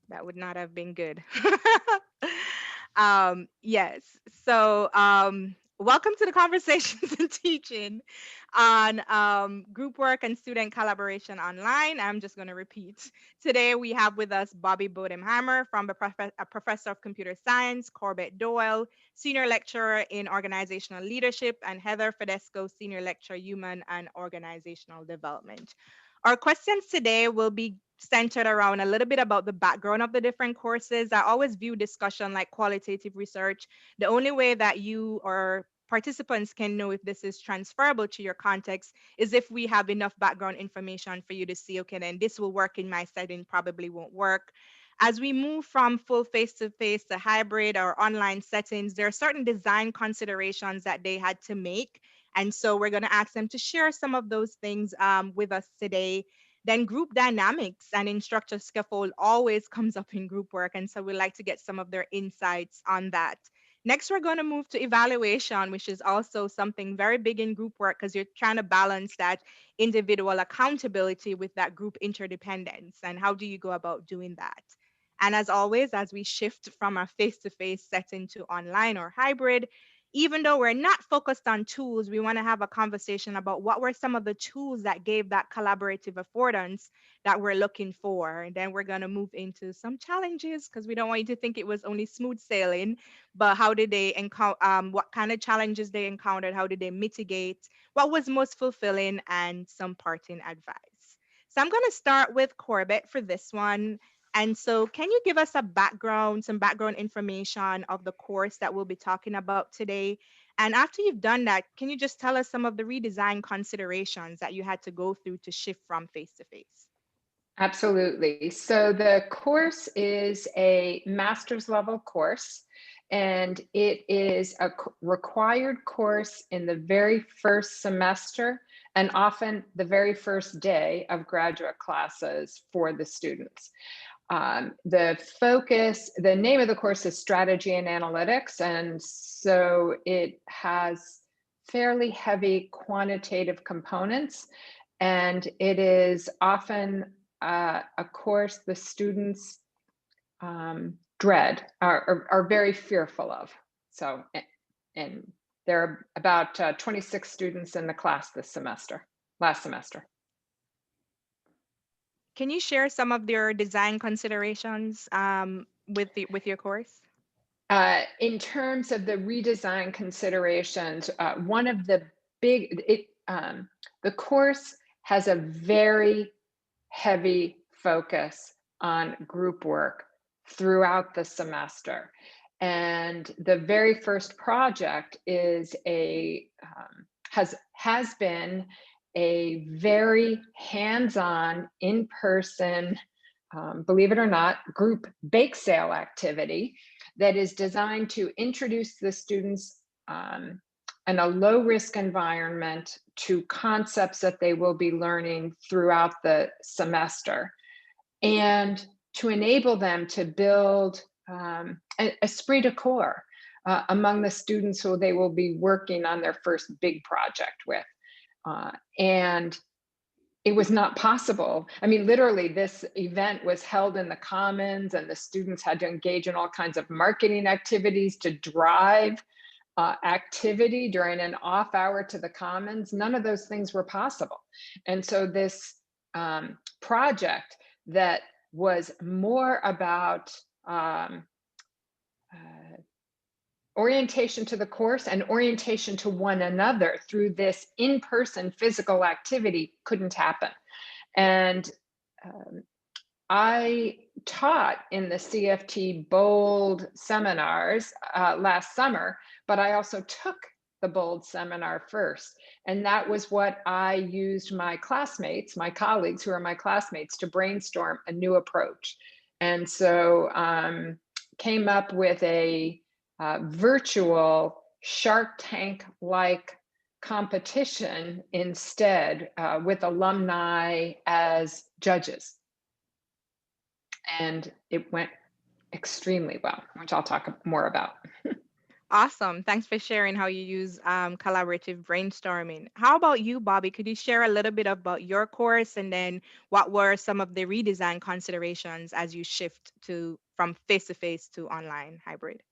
That would not have been good. Yes. So, welcome to the Conversations in Teaching on group work and student collaboration online. I'm just going to repeat. Today, we have with us Bobby Bodenheimer from a professor of computer science, Corbette Doyle, senior lecturer in organizational leadership, and Heather Fedesco, senior lecturer, human and organizational development. Our questions today will be centered around a little bit about the background of the different courses. I always view discussion like qualitative research. The only way that you or participants can know if this is transferable to your context is if we have enough background information for you to see, okay, then this will work in my setting, probably won't work. As we move from full face to face to hybrid or online settings, there are certain design considerations that they had to make. And so we're going to ask them to share some of those things with us today. Then group dynamics and instructor scaffold always comes up in group work. And so we like to get some of their insights on that. Next, we're going to move to evaluation, which is also something very big in group work because you're trying to balance that individual accountability with that group interdependence. And how do you go about doing that? And as always, as we shift from a face to face setting to online or hybrid, even though we're not focused on tools, we want to have a conversation about what were some of the tools that gave that collaborative affordance that we're looking for. And then we're going to move into some challenges because we don't want you to think it was only smooth sailing, but how did they encounter, what kind of challenges they encountered, how did they mitigate, what was most fulfilling, and some parting advice. So I'm going to start with Corbett for this one. And so, can you give us a background, some background information of the course that we'll be talking about today? And after you've done that, can you just tell us some of the redesign considerations that you had to go through to shift from face to face? Absolutely. So the course is a master's level course, and it is a required course in the very first semester and often the very first day of graduate classes for the students. The name of the course is Strategy and Analytics, and so it has fairly heavy quantitative components, and it is often a course the students dread, are very fearful of. So, and there are about 26 students in the class last semester. Can you share some of your design considerations with your course? In terms of the redesign considerations, one of the the course has a very heavy focus on group work throughout the semester. And the very first project is has been a very hands-on, in-person, believe it or not, group bake sale activity that is designed to introduce the students in a low-risk environment to concepts that they will be learning throughout the semester, and to enable them to build an esprit de corps among the students who they will be working on their first big project with. And it was not possible. I mean, literally, this event was held in the Commons, and the students had to engage in all kinds of marketing activities to drive activity during an off hour to the Commons. None of those things were possible. And so this project that was more about orientation to the course and orientation to one another through this in-person physical activity couldn't happen. And I taught in the CFT BOLD seminars last summer, but I also took the BOLD seminar first. And that was what I used my classmates, my colleagues who are my classmates, to brainstorm a new approach. And so came up with a virtual Shark Tank-like competition instead, with alumni as judges. And it went extremely well, which I'll talk more about. Awesome. Thanks for sharing how you use collaborative brainstorming. How about you, Bobby? Could you share a little bit about your course and then what were some of the redesign considerations as you shift to from face-to-face to online hybrid?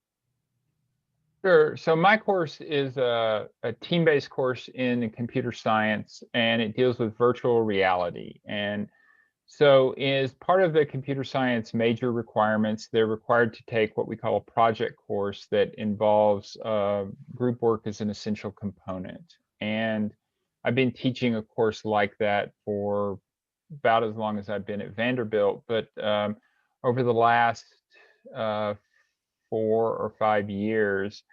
Sure. So my course is a team-based course in computer science, and it deals with virtual reality. And so as part of the computer science major requirements, they're required to take what we call a project course that involves group work as an essential component. And I've been teaching a course like that for about as long as I've been at Vanderbilt, but over the last uh, 4 or 5 years,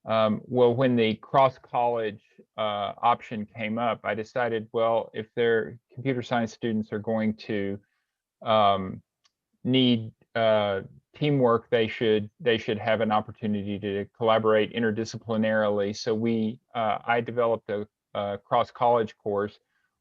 well, when the cross college option came up, I decided, well, if their computer science students are going to um, need teamwork, they should have an opportunity to collaborate interdisciplinarily. So I developed a cross college course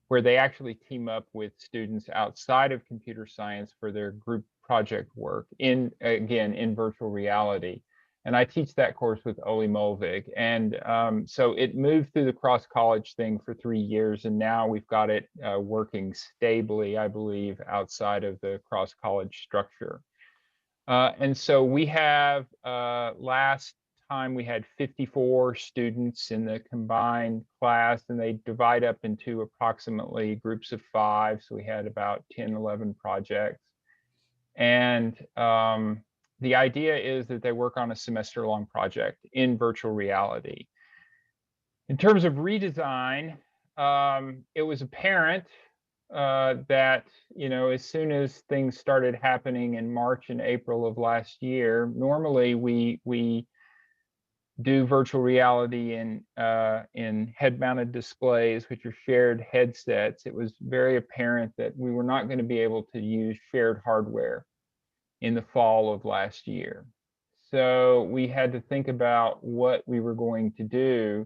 where they actually team up with students outside of computer science for their group project work in virtual reality. And I teach that course with Oli Molvig. And so it moved through the cross college thing for 3 years, and now we've got it working stably, I believe, outside of the cross college structure. And so we have, last time we had 54 students in the combined class, and they divide up into approximately groups of 5. So we had about 10, 11 projects. And the idea is that they work on a semester-long project in virtual reality. In terms of redesign, it was apparent that, as soon as things started happening in March and April of last year, normally we do virtual reality in head-mounted displays, which are shared headsets. It was very apparent that we were not going to be able to use shared hardware in the fall of last year. So we had to think about what we were going to do.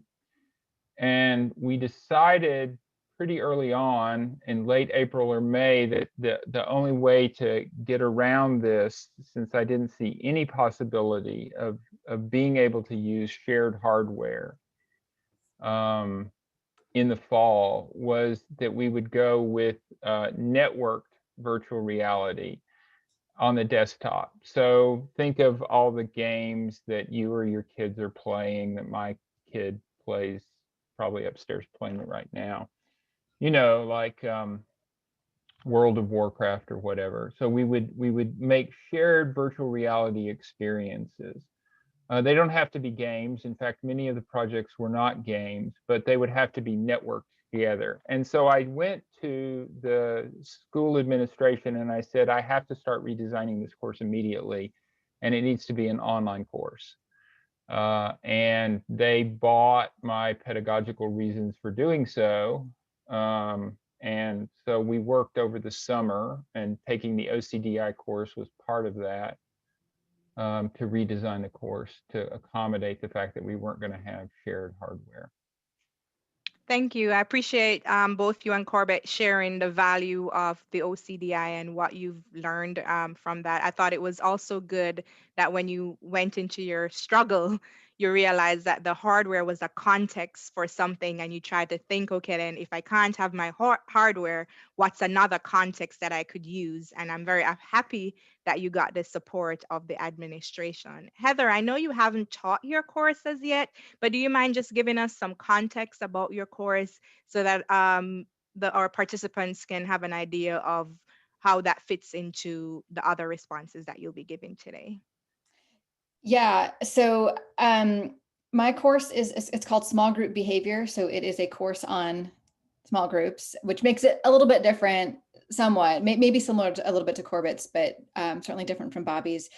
And we decided pretty early on in late April or May that the only way to get around this, since I didn't see any possibility of being able to use shared hardware in the fall, was that we would go with networked virtual reality on the desktop. So think of all the games that you or your kids are playing, that my kid plays, probably upstairs playing it right now. Like World of Warcraft or whatever. So we would make shared virtual reality experiences. They don't have to be games. In fact, many of the projects were not games, but they would have to be networked together. And so I went to the school administration and I said, I have to start redesigning this course immediately, and it needs to be an online course. And they bought my pedagogical reasons for doing so. And so we worked over the summer, and taking the OCDI course was part of that, to redesign the course to accommodate the fact that we weren't going to have shared hardware. Thank you. I appreciate both you and Corbett sharing the value of the OCDI and what you've learned from that. I thought it was also good that when you went into your struggle, you realized that the hardware was a context for something, and you tried to think, okay, then if I can't have my hardware, what's another context that I could use? And I'm very happy that you got the support of the administration. Heather, I know you haven't taught your courses yet, but do you mind just giving us some context about your course so that our participants can have an idea of how that fits into the other responses that you'll be giving today? Yeah. So my course it's called Small Group Behavior. So it is a course on small groups, which makes it a little bit different, somewhat, maybe similar to, a little bit to Corbett's, but certainly different from Bobby's.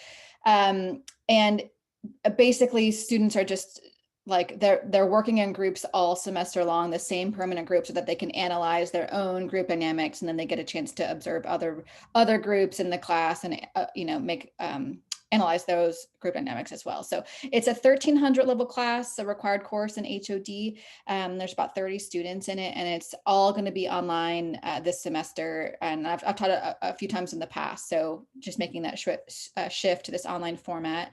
And basically, students are just like they're working in groups all semester long, the same permanent group, so that they can analyze their own group dynamics, and then they get a chance to observe other groups in the class, and make analyze those group dynamics as well. So it's a 1300 level class, a required course in HOD. There's about 30 students in it, and it's all going to be online this semester. And I've taught it a few times in the past, so just making that shift to this online format.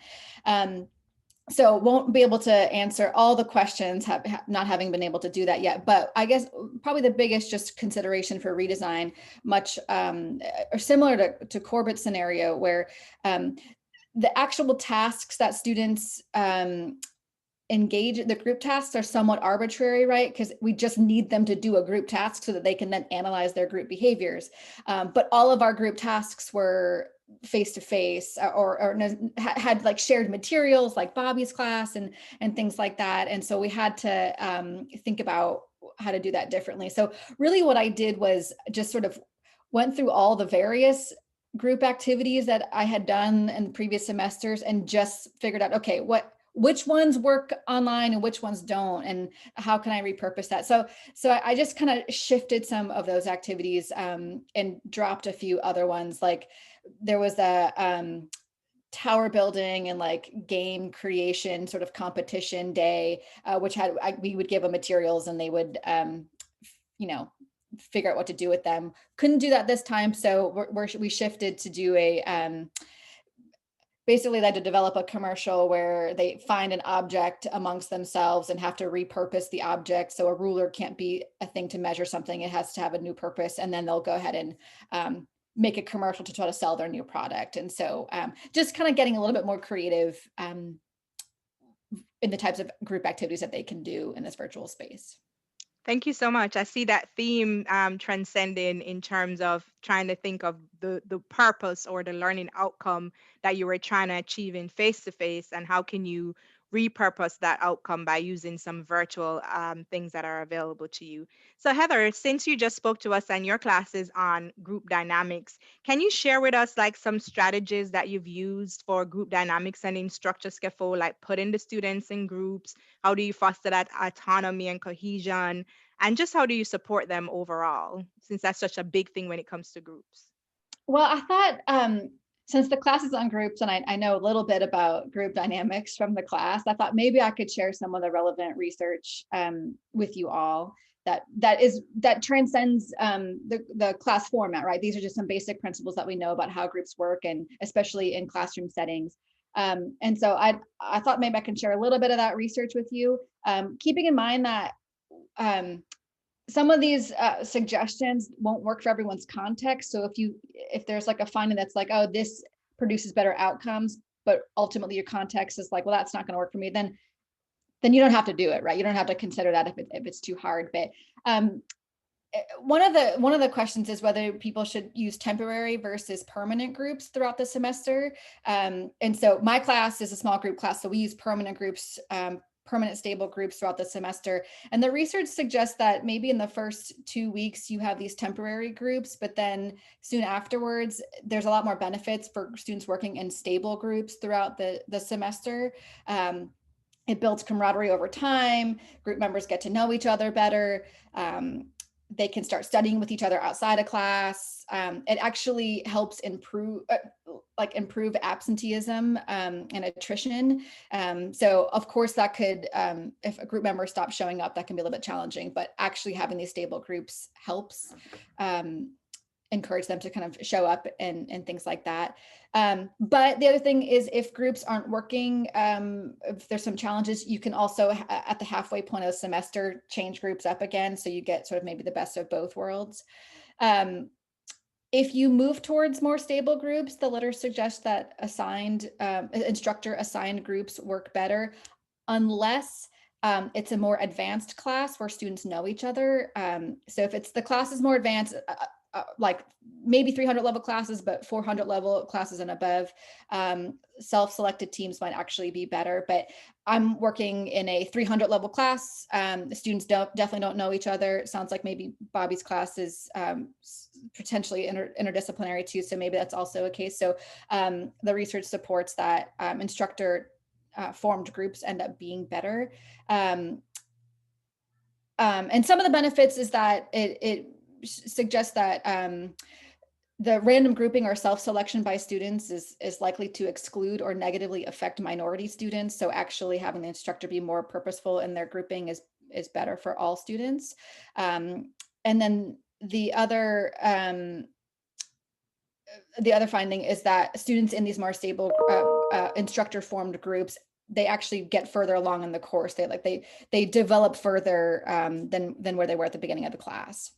so won't be able to answer all the questions, not having been able to do that yet. But I guess probably the biggest just consideration for redesign, much or similar to Corbette's scenario, where the actual tasks that students engage, the group tasks are somewhat arbitrary, right? Because we just need them to do a group task so that they can then analyze their group behaviors. But all of our group tasks were face-to-face or had like shared materials like Bobby's class and things like that. And so we had to think about how to do that differently. So really what I did was just sort of went through all the various group activities that I had done in previous semesters and just figured out, okay, which ones work online and which ones don't, and how can I repurpose that? So I just kind of shifted some of those activities and dropped a few other ones. Like there was a tower building and like game creation sort of competition day, which we would give them materials and they would, figure out what to do with them. Couldn't do that this time, so we shifted to do a basically they had to develop a commercial where they find an object amongst themselves and have to repurpose the object. So a ruler can't be a thing to measure something. It has to have a new purpose. And then they'll go ahead and make a commercial to try to sell their new product. And so just kind of getting a little bit more creative in the types of group activities that they can do in this virtual space. Thank you so much. I see that theme transcending in terms of trying to think of the purpose or the learning outcome that you were trying to achieve in face-to-face, and how can you repurpose that outcome by using some virtual things that are available to you. So Heather, since you just spoke to us and your classes on group dynamics, can you share with us like some strategies that you've used for group dynamics and in structure scaffold, like putting the students in groups? How do you foster that autonomy and cohesion? And just how do you support them overall, since that's such a big thing when it comes to groups? Well, I thought since the class is on groups and I know a little bit about group dynamics from the class, I thought maybe I could share some of the relevant research with you all that transcends the class format, right? These are just some basic principles that we know about how groups work, and especially in classroom settings. And so I thought maybe I can share a little bit of that research with you, keeping in mind that some of these suggestions won't work for everyone's context. So if there's like a finding that's like, oh, this produces better outcomes, but ultimately your context is like, well, that's not going to work for me, then you don't have to do it, right? You don't have to consider that if it's too hard. But one of the questions is whether people should use temporary versus permanent groups throughout the semester. And so my class is a small group class, so we use permanent groups, permanent stable groups throughout the semester. And the research suggests that maybe in the first 2 weeks you have these temporary groups, but then soon afterwards, there's a lot more benefits for students working in stable groups throughout the semester. It builds camaraderie over time. Group members get to know each other better. They can start studying with each other outside of class. It actually helps improve absenteeism and attrition. So of course that could, if a group member stops showing up, that can be a little bit challenging, but actually having these stable groups helps encourage them to kind of show up and things like that. But the other thing is, if groups aren't working, if there's some challenges, you can also at the halfway point of the semester change groups up again, so you get sort of maybe the best of both worlds. If you move towards more stable groups, the literature suggests that instructor assigned groups work better, unless it's a more advanced class where students know each other. So if the class is more advanced, like maybe 300 level classes, but 400 level classes and above, self-selected teams might actually be better. But I'm working in a 300 level class. The students definitely don't know each other. It sounds like maybe Bobby's class is potentially interdisciplinary too, so maybe that's also a case. So the research supports that instructor formed groups end up being better. And some of the benefits is that it suggests that the random grouping or self-selection by students is likely to exclude or negatively affect minority students. So actually having the instructor be more purposeful in their grouping is better for all students. And then the other finding is that students in these more stable instructor-formed groups they actually get further along in the course. They develop further than where they were at the beginning of the class.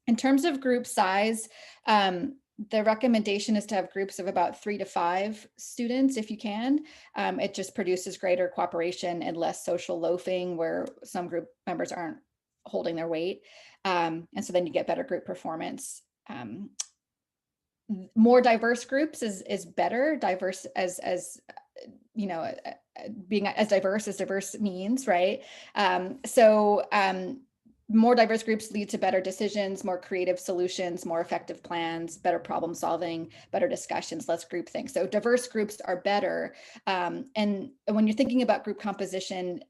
In terms of group size, the recommendation is to have groups of about 3 to 5 students if you can. It just produces greater cooperation and less social loafing where some group members aren't holding their weight. And so then you get better group performance. More diverse groups is better. Diverse as you know, being as diverse means, right? More diverse groups lead to better decisions, more creative solutions, more effective plans, better problem solving, better discussions, less groupthink. So diverse groups are better. And when you're thinking about group composition,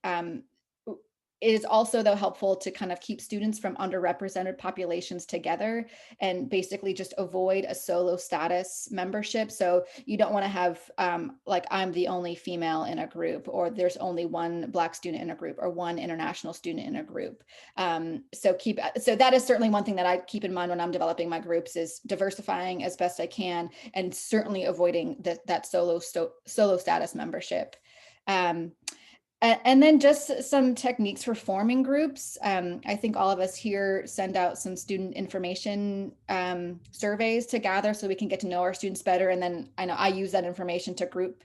it is also, though, helpful to kind of keep students from underrepresented populations together and basically just avoid a solo status membership. So you don't want to have like, I'm the only female in a group, or there's only one Black student in a group, or one international student in a group. So that is certainly one thing that I keep in mind when I'm developing my groups, is diversifying as best I can, and certainly avoiding that solo status membership. And then just some techniques for forming groups. I think all of us here send out some student information surveys to gather so we can get to know our students better. And then I know I use that information to group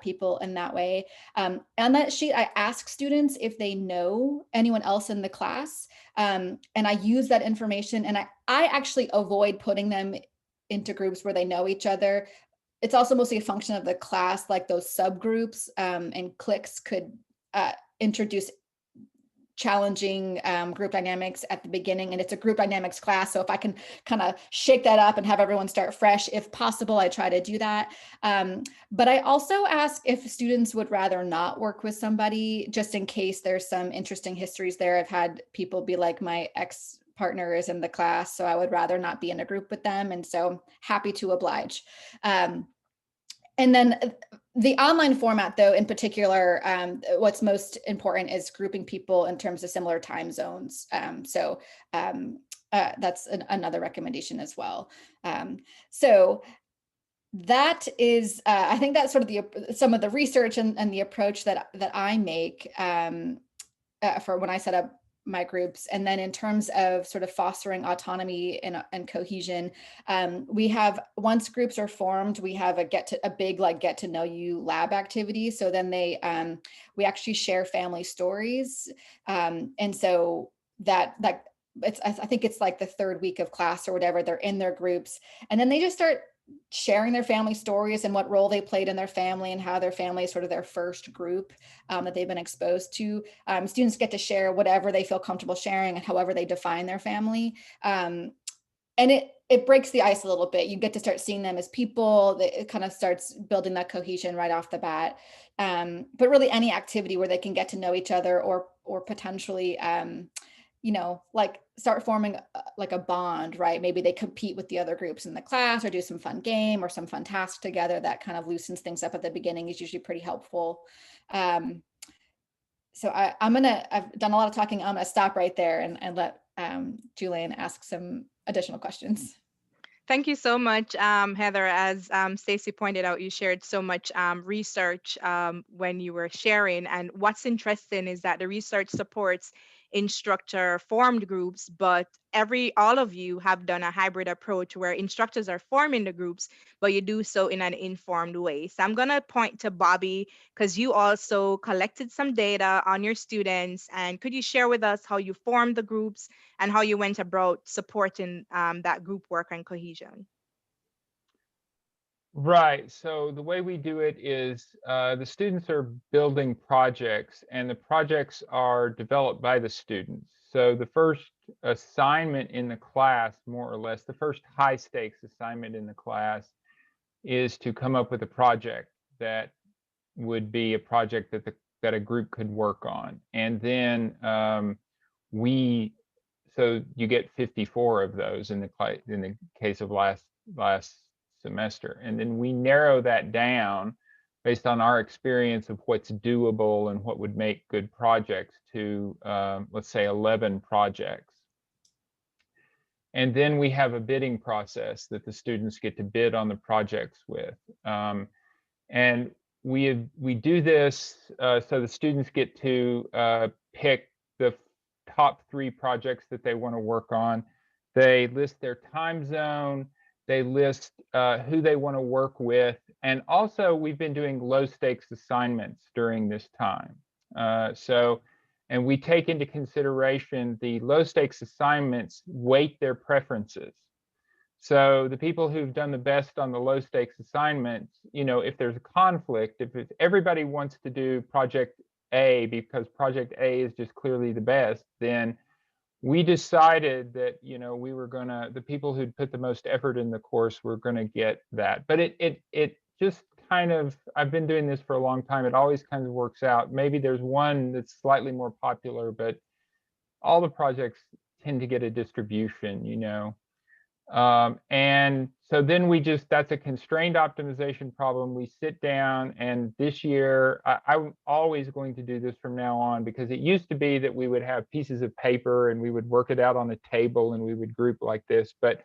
people in that way. On that sheet, I ask students if they know anyone else in the class. And I use that information, and I actually avoid putting them into groups where they know each other. It's also mostly a function of the class, like those subgroups and cliques could introduce challenging group dynamics at the beginning, and it's a group dynamics class. So if I can kind of shake that up and have everyone start fresh, if possible, I try to do that. But I also ask if students would rather not work with somebody, just in case there's some interesting histories there. I've had people be like, my ex-partner is in the class, so I would rather not be in a group with them. And so happy to oblige. And then the online format, though, in particular, what's most important is grouping people in terms of similar time zones. That's another recommendation as well. So that is, I think that's sort of some of the research and the approach that I make for when I set up my groups. And then in terms of sort of fostering autonomy and cohesion, we have, once groups are formed, we have a big like get to know you lab activity. So then we actually share family stories. And so that I think it's like the third week of class or whatever, they're in their groups, and then they just start sharing their family stories and what role they played in their family, and how their family is sort of their first group that they've been exposed to. Students get to share whatever they feel comfortable sharing and however they define their family. And it breaks the ice a little bit. You get to start seeing them as people. It kind of starts building that cohesion right off the bat. But really any activity where they can get to know each other, or potentially like start forming like a bond, right? Maybe they compete with the other groups in the class, or do some fun game or some fun task together. That kind of loosens things up at the beginning, is usually pretty helpful. So I've done a lot of talking. I'm gonna stop right there and let Julaine ask some additional questions. Thank you so much, Heather. As Stacy pointed out, you shared so much research when you were sharing. And what's interesting is that the research supports instructor formed groups, but all of you have done a hybrid approach where instructors are forming the groups, but you do so in an informed way. So I'm going to point to Bobby, because you also collected some data on your students. And could you share with us how you formed the groups and how you went about supporting that group work and cohesion? Right. So the way we do it is the students are building projects, and the projects are developed by the students. So the first assignment in the class, more or less, the first high stakes assignment in the class is to come up with a project that would be a project that a group could work on. And then so you get 54 of those in the case of last semester. And then we narrow that down based on our experience of what's doable and what would make good projects to, let's say, 11 projects. And then we have a bidding process that the students get to bid on the projects with. And we do this so the students get to pick the top 3 projects that they want to work on. They list their time zone, they list who they want to work with, and also we've been doing low stakes assignments during this time. And we take into consideration the low stakes assignments weight their preferences. So the people who've done the best on the low stakes assignments, you know, if there's a conflict, if everybody wants to do project A because project A is just clearly the best, then we decided that, you know, we were gonna, the people who'd put the most effort in the course were gonna get that. But it just kind of, I've been doing this for a long time. It always kind of works out. Maybe there's one that's slightly more popular, but all the projects tend to get a distribution, you know. And so then we just, that's a constrained optimization problem. We sit down, and this year, I'm always going to do this from now on, because it used to be that we would have pieces of paper and we would work it out on a table and we would group like this. But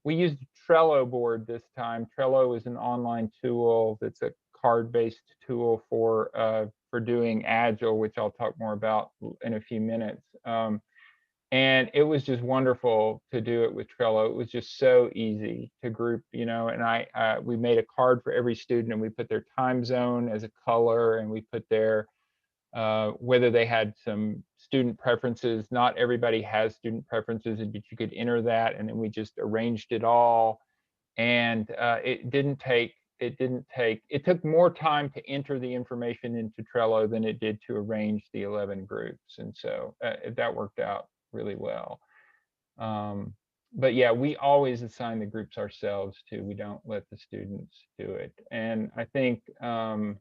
we used Trello board this time. Trello is an online tool that's a card-based tool for doing Agile, which I'll talk more about in a few minutes. And it was just wonderful to do it with Trello. It was just so easy to group, you know, and we made a card for every student, and we put their time zone as a color, and we put their, whether they had some student preferences. Not everybody has student preferences, but you could enter that, and then we just arranged it all. And it took more time to enter the information into Trello than it did to arrange the 11 groups. And so that worked out really well. But yeah, we always assign the groups ourselves too. We don't let the students do it. And I think time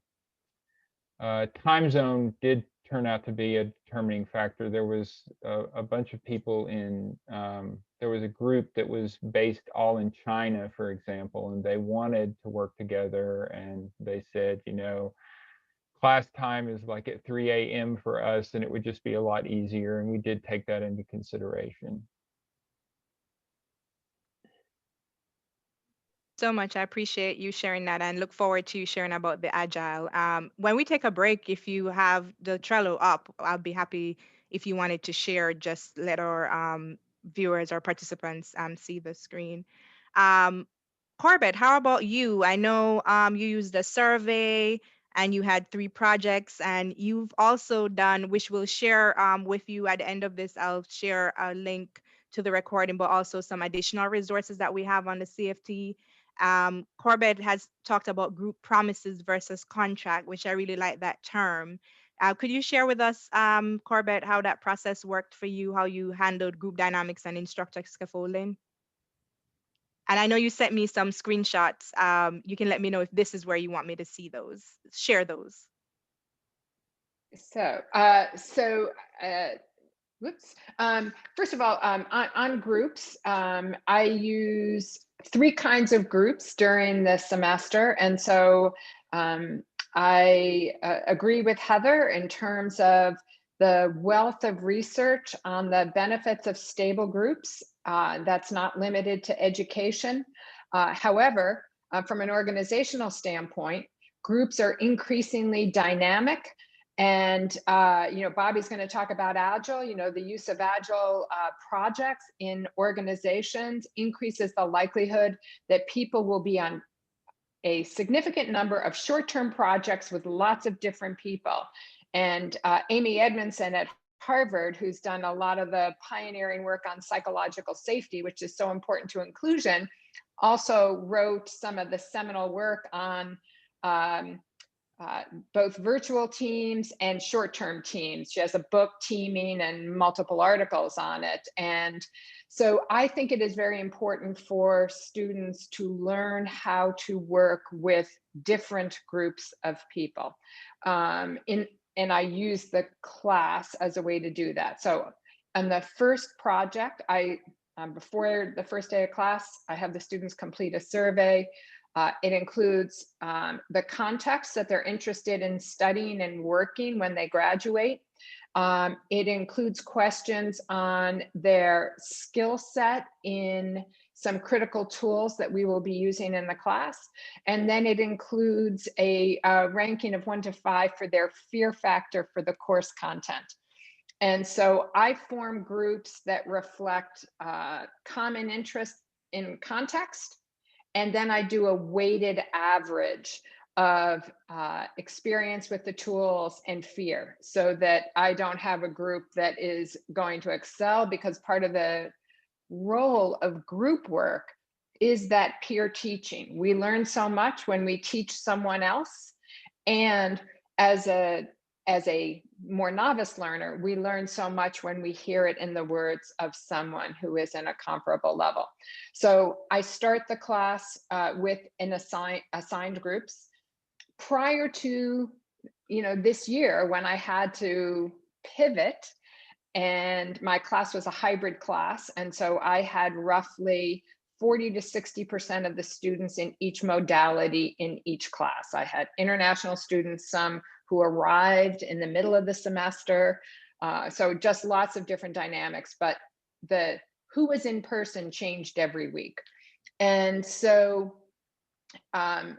zone did turn out to be a determining factor. There was a bunch of people in, there was a group that was based all in China, for example, and they wanted to work together, and they said, you know, class time is like at 3 a.m. for us, and it would just be a lot easier. And we did take that into consideration. So much. I appreciate you sharing that, and look forward to you sharing about the Agile. When we take a break, if you have the Trello up, I'll be happy if you wanted to share, just let our viewers or participants see the screen. Um, Corbett, how about you? I know you used a survey and you had 3 projects, and you've also done, which we'll share with you at the end of this. I'll share a link to the recording, but also some additional resources that we have on the CFT. Corbett has talked about group promises versus contract, which I really like that term. Could you share with us, Corbett, how that process worked for you, how you handled group dynamics and instructor scaffolding? And I know you sent me some screenshots. You can let me know if this is where you want me to see those, share those. So, whoops. First of all, on groups, I use 3 kinds of groups during the semester. And so I agree with Heather in terms of the wealth of research on the benefits of stable groups. That's not limited to education. However, from an organizational standpoint, groups are increasingly dynamic. And, you know, Bobby's going to talk about Agile. You know, the use of Agile projects in organizations increases the likelihood that people will be on a significant number of short-term projects with lots of different people. And Amy Edmondson at Harvard, who's done a lot of the pioneering work on psychological safety, which is so important to inclusion, also wrote some of the seminal work on both virtual teams and short-term teams. She has a book, Teaming, and multiple articles on it. And so I think it is very important for students to learn how to work with different groups of people. And I use the class as a way to do that. So on the first project, before the first day of class, I have the students complete a survey. It includes the context that they're interested in studying and working when they graduate. It includes questions on their skill set in some critical tools that we will be using in the class. And then it includes a ranking of 1 to 5 for their fear factor for the course content. And so I form groups that reflect common interest in context. And then I do a weighted average of experience with the tools and fear, so that I don't have a group that is going to excel, because part of the role of group work is that peer teaching. We learn so much when we teach someone else. And as a more novice learner, we learn so much when we hear it in the words of someone who is in a comparable level. So I start the class with an assigned groups. Prior to, this year, when I had to pivot, and my class was a hybrid class, and so I had roughly 40 to 60% of the students in each modality in each class. I had international students, some who arrived in the middle of the semester. So just lots of different dynamics, but the who was in person changed every week. And so and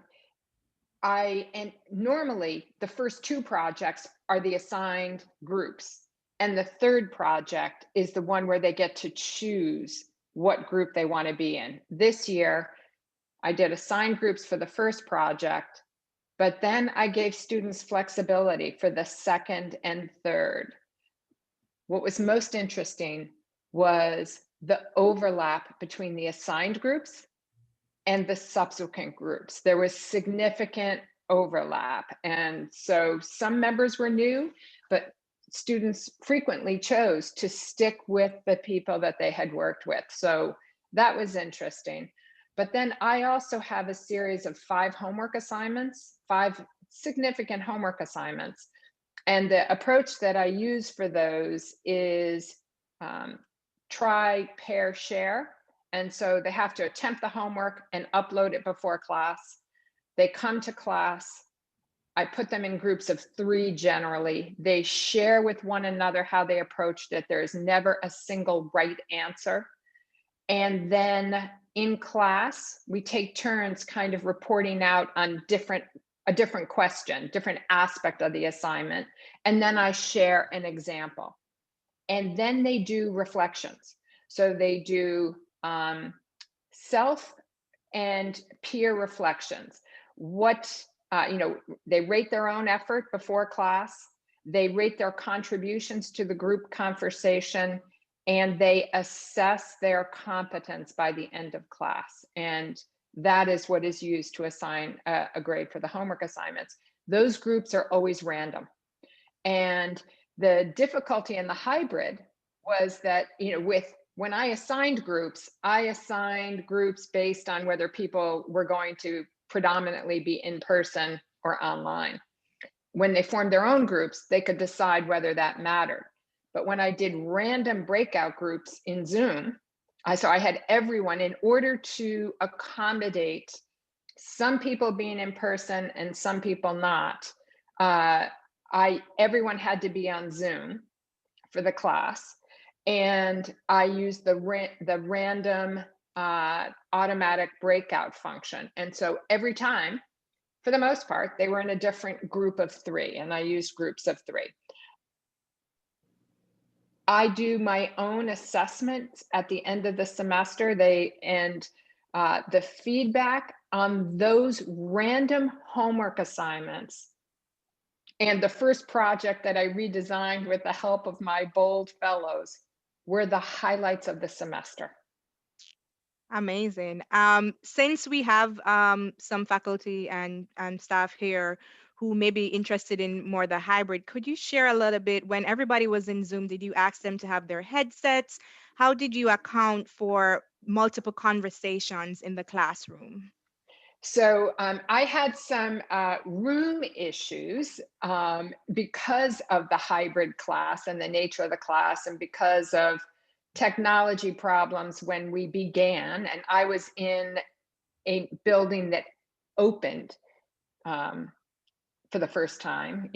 normally the first 2 projects are the assigned groups. And the third project is the one where they get to choose what group they want to be in. This year, I did assigned groups for the first project, but then I gave students flexibility for the second and third. What was most interesting was the overlap between the assigned groups and the subsequent groups. There was significant overlap. And so some members were new, but students frequently chose to stick with the people that they had worked with. So that was interesting. But then I also have a series of 5 homework assignments, 5 significant homework assignments. And the approach that I use for those is try, pair, share. And so they have to attempt the homework and upload it before class. They come to class. I put them in groups of 3 generally. They share with one another how they approached it. There is never a single right answer. And then in class, we take turns kind of reporting out on a different question, different aspect of the assignment. And then I share an example. And then they do reflections. So they do self and peer reflections. They rate their own effort before class. They rate their contributions to the group conversation, and they assess their competence by the end of class. And that is what is used to assign a grade for the homework assignments. Those groups are always random. And the difficulty in the hybrid was that, when I assigned groups based on whether people were going to predominantly be in person or online. When they formed their own groups, they could decide whether that mattered. But when I did random breakout groups in Zoom, I had everyone, in order to accommodate some people being in person and some people not, everyone had to be on Zoom for the class. And I used the random automatic breakout function. And so every time, for the most part, they were in a different group of 3, and I used groups of 3. I do my own assessments at the end of the semester. The feedback on those random homework assignments and the first project that I redesigned with the help of my bold fellows were the highlights of the semester. Amazing. Since we have some faculty and staff here who may be interested in more the hybrid, could you share a little bit, when everybody was in Zoom, did you ask them to have their headsets? How did you account for multiple conversations in the classroom? So I had some room issues because of the hybrid class and the nature of the class, and because of technology problems when we began. And I was in a building that opened for the first time,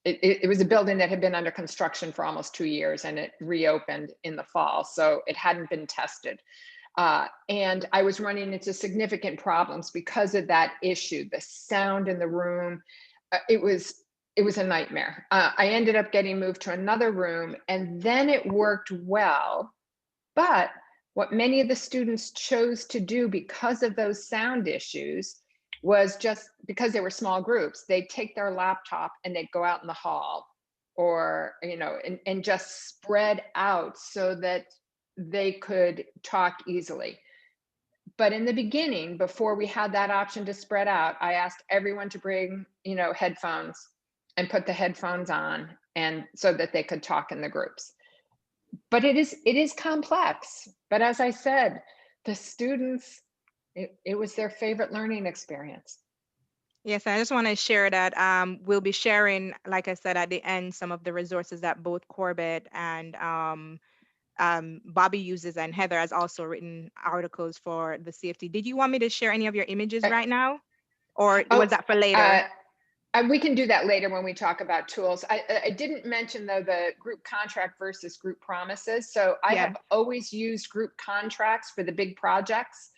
it was a building that had been under construction for almost 2 years, and it reopened in the fall, so it hadn't been tested. And I was running into significant problems because of that issue, the sound in the room. It was a nightmare. I ended up getting moved to another room, and then it worked well. But what many of the students chose to do because of those sound issues was, just because they were small groups, they'd take their laptop and they'd go out in the hall, or, and just spread out so that they could talk easily. But in the beginning, before we had that option to spread out, I asked everyone to bring, headphones and put the headphones on, and so that they could talk in the groups. But it is complex. But as I said, the students, it was their favorite learning experience. Yes, I just want to share that we'll be sharing, like I said, at the end, some of the resources that both Corbette and Bobby uses, and Heather has also written articles for the CFT. Did you want me to share any of your images right now, or was that for later? We can do that later when we talk about tools. I didn't mention, though, the group contract versus group promises. So I have always used group contracts for the big projects,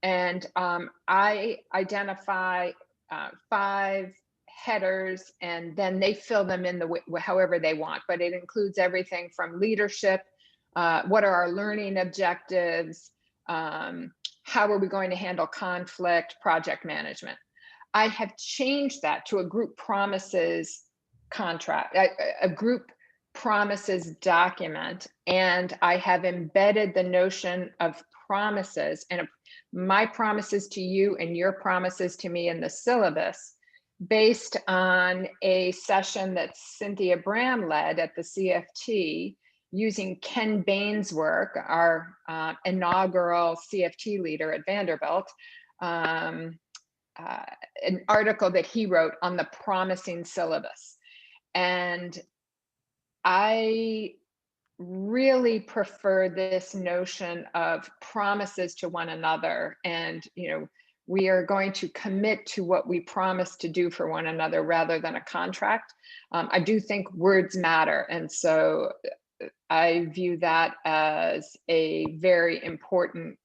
and I identify 5 headers, and then they fill them in however they want. But it includes everything from leadership, what are our learning objectives, how are we going to handle conflict, project management. I have changed that to a group promises contract, a group promises document, and I have embedded the notion of promises, and my promises to you and your promises to me in the syllabus, based on a session that Cynthia Bram led at the CFT, using Ken Bain's work, our inaugural CFT leader at Vanderbilt, an article that he wrote on the promising syllabus. And I really prefer this notion of promises to one another. And, we are going to commit to what we promise to do for one another rather than a contract. I do think words matter. And so I view that as a very important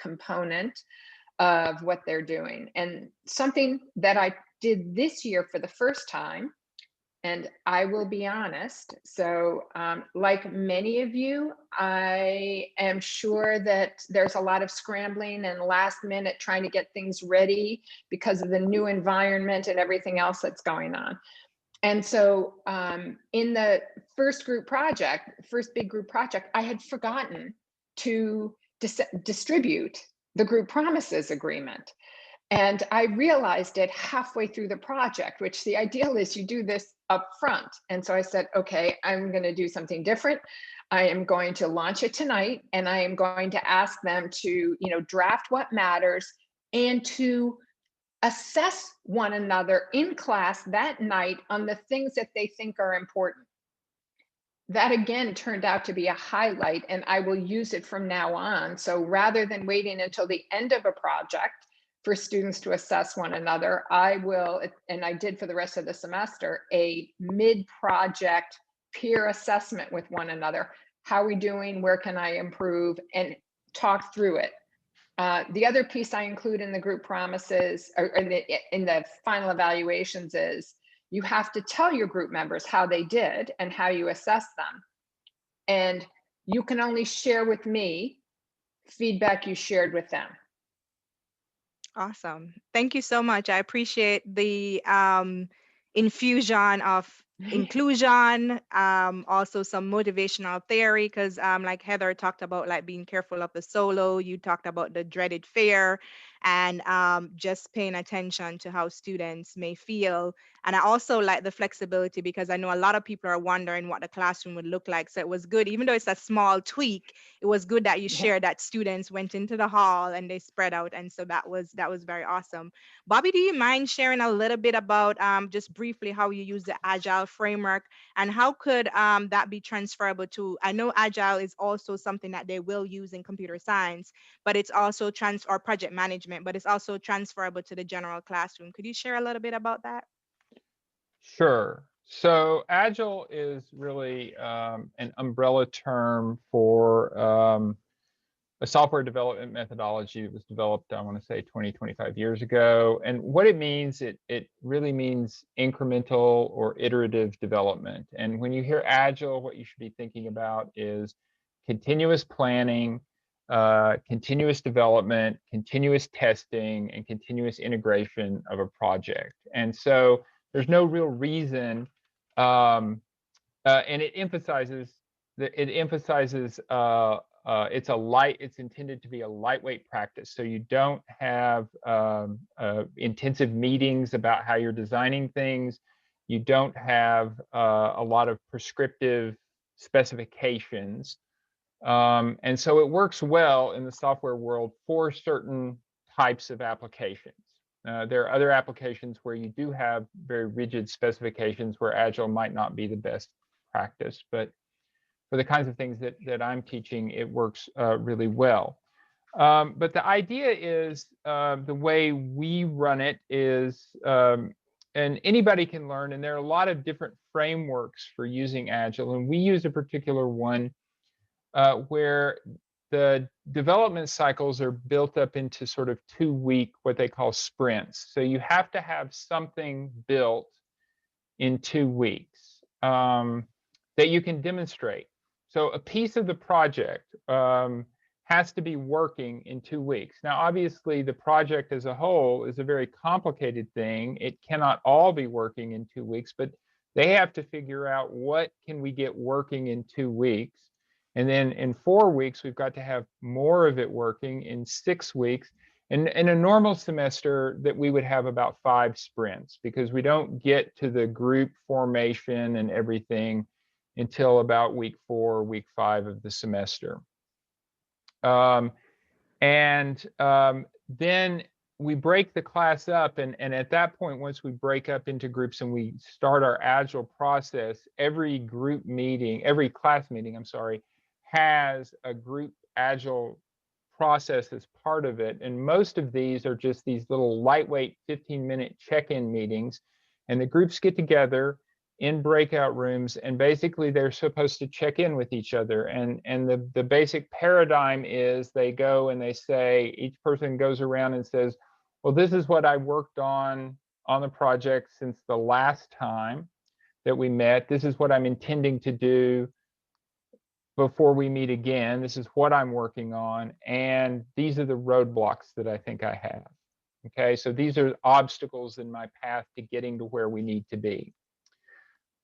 component of what they're doing. And something that I did this year for the first time, and I will be honest, so like many of you, I am sure that there's a lot of scrambling and last minute trying to get things ready because of the new environment and everything else that's going on. And so in the first big group project, I had forgotten to distribute the group promises agreement. And I realized it halfway through the project, which the ideal is you do this up front. And so I said, okay, I'm going to do something different. I am going to launch it tonight, and I am going to ask them to, draft what matters and to assess one another in class that night on the things that they think are important. That again turned out to be a highlight, and I will use it from now on. So rather than waiting until the end of a project for students to assess one another, I will, and I did for the rest of the semester, a mid-project peer assessment with one another. How are we doing? Where can I improve? And talk through it. The other piece I include in the group promises, or in the final evaluations, is you have to tell your group members how they did and how you assess them. And you can only share with me feedback you shared with them. Awesome. Thank you so much. I appreciate the infusion of inclusion, also some motivational theory, because like Heather talked about, like being careful of the solo, you talked about the dreaded fear, and just paying attention to how students may feel. And I also like the flexibility, because I know a lot of people are wondering what the classroom would look like. So it was good, even though it's a small tweak, it was good that you shared that students went into the hall and they spread out. And so that was very awesome. Bobby, do you mind sharing a little bit about just briefly how you use the Agile framework, and how could that be transferable to, I know Agile is also something that they will use in computer science, but it's also or project management, but it's also transferable to the general classroom. Could you share a little bit about that? Sure. So Agile is really an umbrella term for a software development methodology that was developed, I want to say 20, 25 years ago. And what it means, it really means incremental or iterative development. And when you hear Agile, what you should be thinking about is continuous planning, continuous development, continuous testing, and continuous integration of a project. And so there's no real reason, and it emphasizes it's intended to be a lightweight practice. So you don't have intensive meetings about how you're designing things. You don't have a lot of prescriptive specifications. And so it works well in the software world for certain types of applications. There are other applications where you do have very rigid specifications where Agile might not be the best practice, but for the kinds of things that I'm teaching, it works really well. But the idea is the way we run it is, and anybody can learn, and there are a lot of different frameworks for using Agile, and we use a particular one where the development cycles are built up into sort of 2-week, what they call sprints. So you have to have something built in 2 weeks that you can demonstrate. So a piece of the project has to be working in 2 weeks. Now, obviously, the project as a whole is a very complicated thing. It cannot all be working in 2 weeks, but they have to figure out what can we get working in 2 weeks. And then in 4 weeks, we've got to have more of it working. In 6 weeks. And in a normal semester that we would have about 5 sprints, because we don't get to the group formation and everything until about week 4, week 5 of the semester. Then we break the class up, and at that point, once we break up into groups and we start our Agile process, every class meeting, I'm sorry, has a group Agile process as part of it. And most of these are just these little lightweight 15-minute check-in meetings, and the groups get together in breakout rooms, and basically they're supposed to check in with each other. And the basic paradigm is they go and they say, each person goes around and says, well, this is what I worked on the project since the last time that we met. This is what I'm intending to do before we meet again. This is what I'm working on, and these are the roadblocks that I think I have. Okay, so these are obstacles in my path to getting to where we need to be.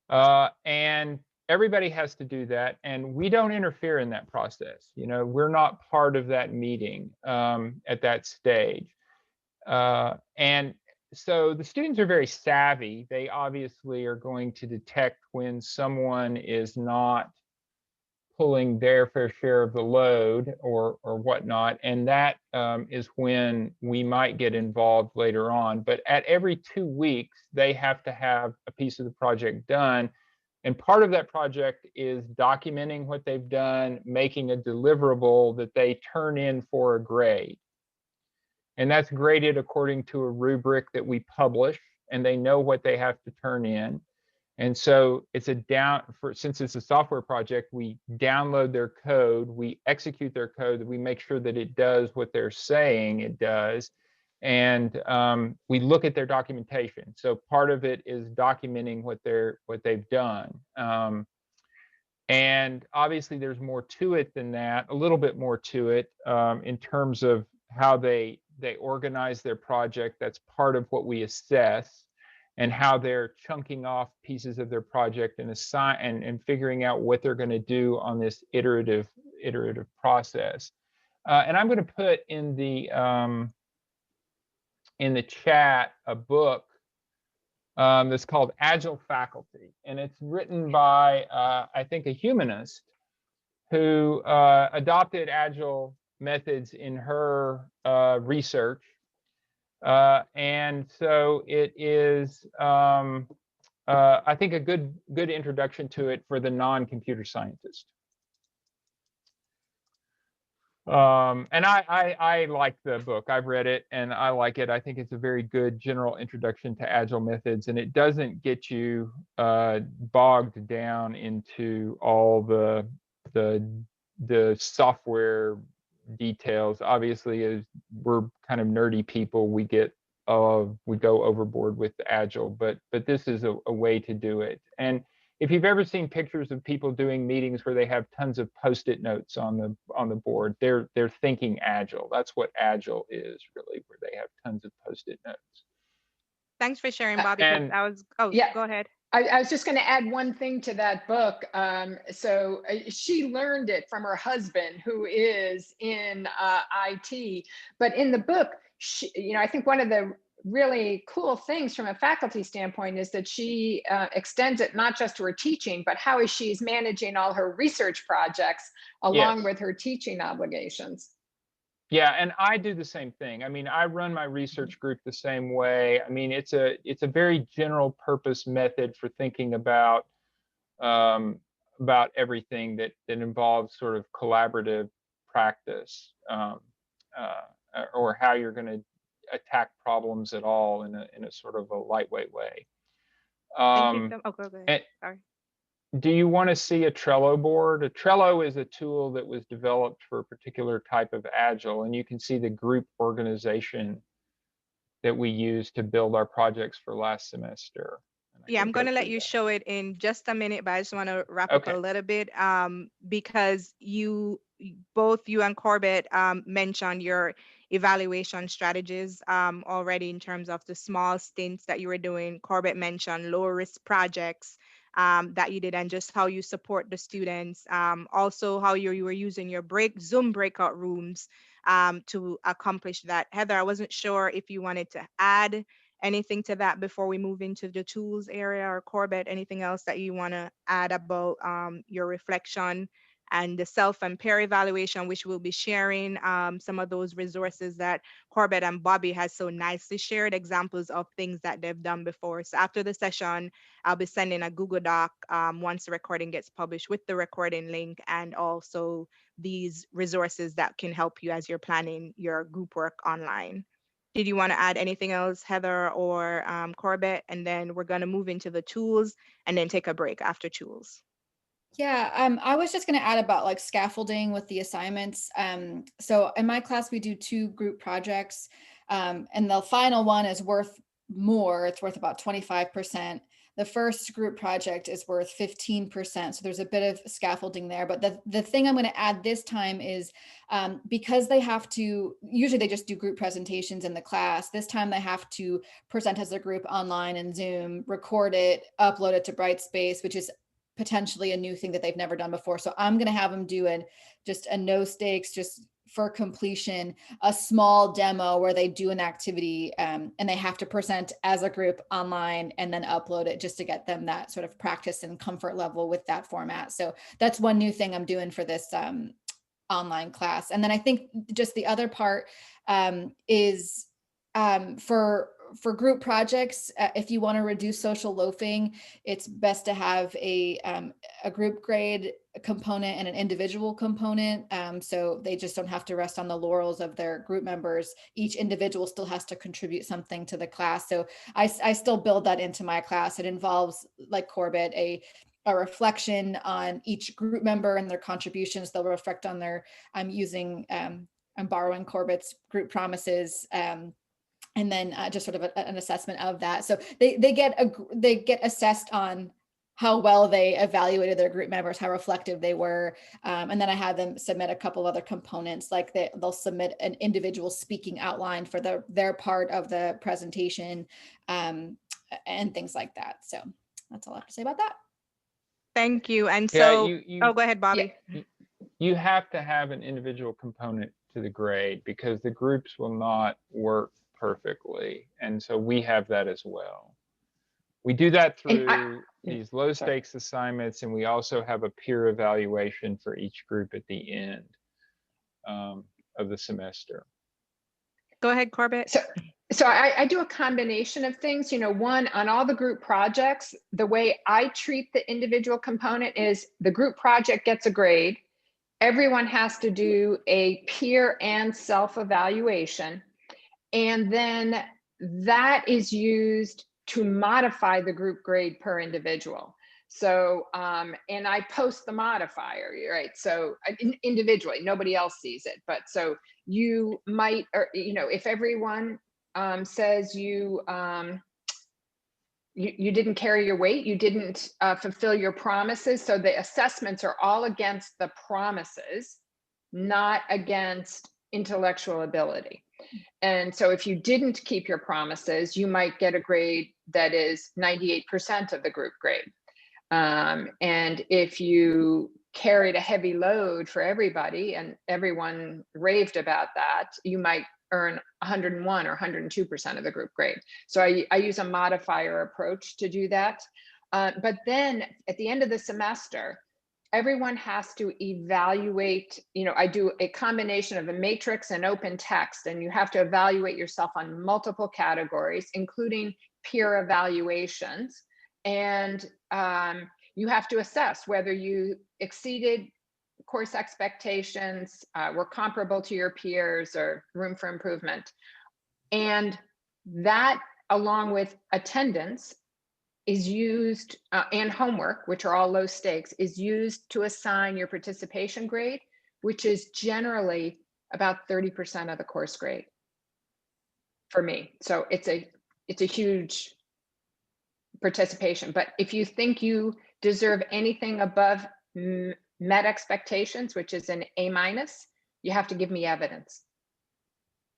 And everybody has to do that, and we don't interfere in that process. You know, we're not part of that meeting at that stage. And so the students are very savvy. They obviously are going to detect when someone is not pulling their fair share of the load or whatnot, and that is when we might get involved later on. But at every 2 weeks, they have to have a piece of the project done, and part of that project is documenting what they've done, making a deliverable that they turn in for a grade. And that's graded according to a rubric that we publish, and they know what they have to turn in. And so it's since it's a software project, we download their code, we execute their code, we make sure that it does what they're saying it does, and we look at their documentation. So part of it is documenting what they've done. And obviously there's more to it than that, a little bit more to it in terms of how they organize their project. That's part of what we assess, and how they're chunking off pieces of their project and figuring out what they're going to do on this iterative process. And I'm going to put in the chat a book that's called Agile Faculty, and it's written by I think a humanist who adopted Agile methods in her research. And so it is, I think, a good introduction to it for the non-computer scientist. And I like the book. I've read it and I like it. I think it's a very good general introduction to agile methods, and it doesn't get you bogged down into all the software details. Obviously, as we're kind of nerdy people, we go overboard with agile, but this is a way to do it. And if you've ever seen pictures of people doing meetings where they have tons of post-it notes on the board, they're thinking agile. That's what agile is, really, where they have tons of post-it notes. Thanks for sharing, Bobby. And yeah, go ahead. I was just going to add one thing to that book. So she learned it from her husband, who is in IT. But in the book, I think one of the really cool things from a faculty standpoint is that she extends it not just to her teaching, but how she's managing all her research projects along with her teaching obligations. Yeah, and I do the same thing. I mean, I run my research group the same way. I mean, it's a very general purpose method for thinking about everything that involves sort of collaborative practice, or how you're going to attack problems at all in a sort of a lightweight way. Thank you. Go ahead. Sorry. Do you want to see a Trello board? A Trello is a tool that was developed for a particular type of agile, and you can see the group organization that we use to build our projects for last semester. Yeah, I'm going to let you show it in just a minute, but I just want to wrap up a little bit, because both you and Corbett mentioned your evaluation strategies already in terms of the small stints that you were doing. Corbett mentioned low risk projects that you did, and just how you support the students. Also, how you were using your Zoom breakout rooms to accomplish that. Heather, I wasn't sure if you wanted to add anything to that before we move into the tools area, or Corbett, anything else that you want to add about your reflection and the self and peer evaluation, which we'll be sharing some of those resources that Corbett and Bobby has so nicely shared, examples of things that they've done before. So after the session, I'll be sending a Google Doc once the recording gets published with the recording link, and also these resources that can help you as you're planning your group work online. Did you want to add anything else, Heather or Corbett? And then we're going to move into the tools and then take a break after tools. Yeah, I was just going to add about like scaffolding with the assignments. So in my class, we do 2 group projects, and the final one is worth more. It's worth about 25%. The first group project is worth 15%. So there's a bit of scaffolding there. But the thing I'm going to add this time is because they have to, usually they just do group presentations in the class. This time they have to present as a group online in Zoom, record it, upload it to Brightspace, which is potentially a new thing that they've never done before. So I'm going to have them do just a no stakes, just for completion, a small demo where they do an activity and they have to present as a group online and then upload it, just to get them that sort of practice and comfort level with that format. So that's one new thing I'm doing for this online class. And then I think just the other part is for group projects, if you want to reduce social loafing, it's best to have a group grade component and an individual component. So they just don't have to rest on the laurels of their group members. Each individual still has to contribute something to the class. So I still build that into my class. It involves, like Corbett, a reflection on each group member and their contributions. They'll reflect on their, I'm borrowing Corbett's group promises, and then just sort of an assessment of that. So they get assessed on how well they evaluated their group members, how reflective they were. And then I had them submit a couple other components, like they'll submit an individual speaking outline for their part of the presentation, and things like that. So that's all I have to say about that. Thank you. And so, go ahead, Bobby. Yeah, you have to have an individual component to the grade, because the groups will not work perfectly. And so we have that as well. We do that through these low stakes assignments, and we also have a peer evaluation for each group at the end of the semester. Go ahead, Corbett. So I do a combination of things. One, on all the group projects, the way I treat the individual component is the group project gets a grade, everyone has to do a peer and self-evaluation. And then that is used to modify the group grade per individual. So, and I post the modifier, right? So individually, nobody else sees it. But so you might, or, you know, if everyone says you didn't carry your weight, you didn't fulfill your promises. So the assessments are all against the promises, not against intellectual ability. And so if you didn't keep your promises, you might get a grade that is 98% of the group grade. And if you carried a heavy load for everybody and everyone raved about that, you might earn 101 or 102% of the group grade. So I use a modifier approach to do that. But then at the end of the semester, everyone has to evaluate, you know, I do a combination of a matrix and open text, and you have to evaluate yourself on multiple categories, including peer evaluations. And you have to assess whether you exceeded course expectations, were comparable to your peers, or room for improvement. And that, along with attendance, is used, and homework, which are all low stakes, is used to assign your participation grade, which is generally about 30% of the course grade for me. So it's a huge participation. But if you think you deserve anything above met expectations, which is an A-, you have to give me evidence.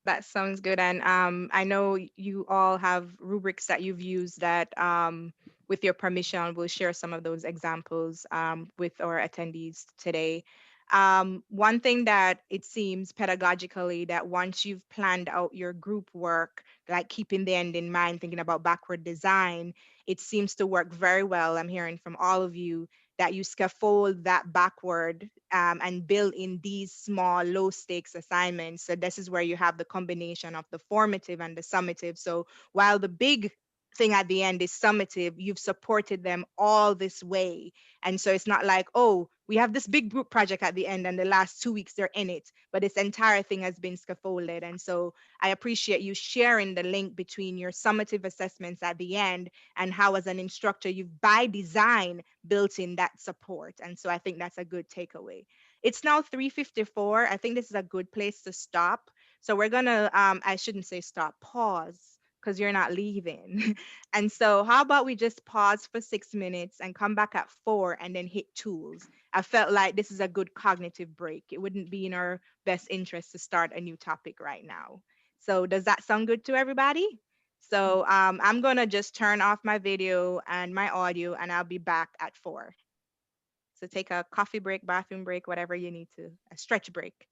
That sounds good. And I know you all have rubrics that you've used that, with your permission, we'll share some of those examples with our attendees today. One thing that it seems pedagogically, that once you've planned out your group work, like keeping the end in mind, thinking about backward design, it seems to work very well. I'm hearing from all of you that you scaffold that backward and build in these small low stakes assignments. So this is where you have the combination of the formative and the summative. So while the big thing at the end is summative, you've supported them all this way. And so it's not like, oh, we have this big group project at the end and the last 2 weeks they're in it, but this entire thing has been scaffolded. And so I appreciate you sharing the link between your summative assessments at the end and how, as an instructor, you've by design built in that support. And so I think that's a good takeaway. It's now 3:54. I think this is a good place to stop. So we're gonna, I shouldn't say stop, pause, because you're not leaving. And so how about we just pause for 6 minutes and come back at 4 and then hit tools. I felt like this is a good cognitive break. It wouldn't be in our best interest to start a new topic right now. So does that sound good to everybody? So I'm gonna just turn off my video and my audio, and I'll be back at 4. So take a coffee break, bathroom break, whatever you need to, a stretch break.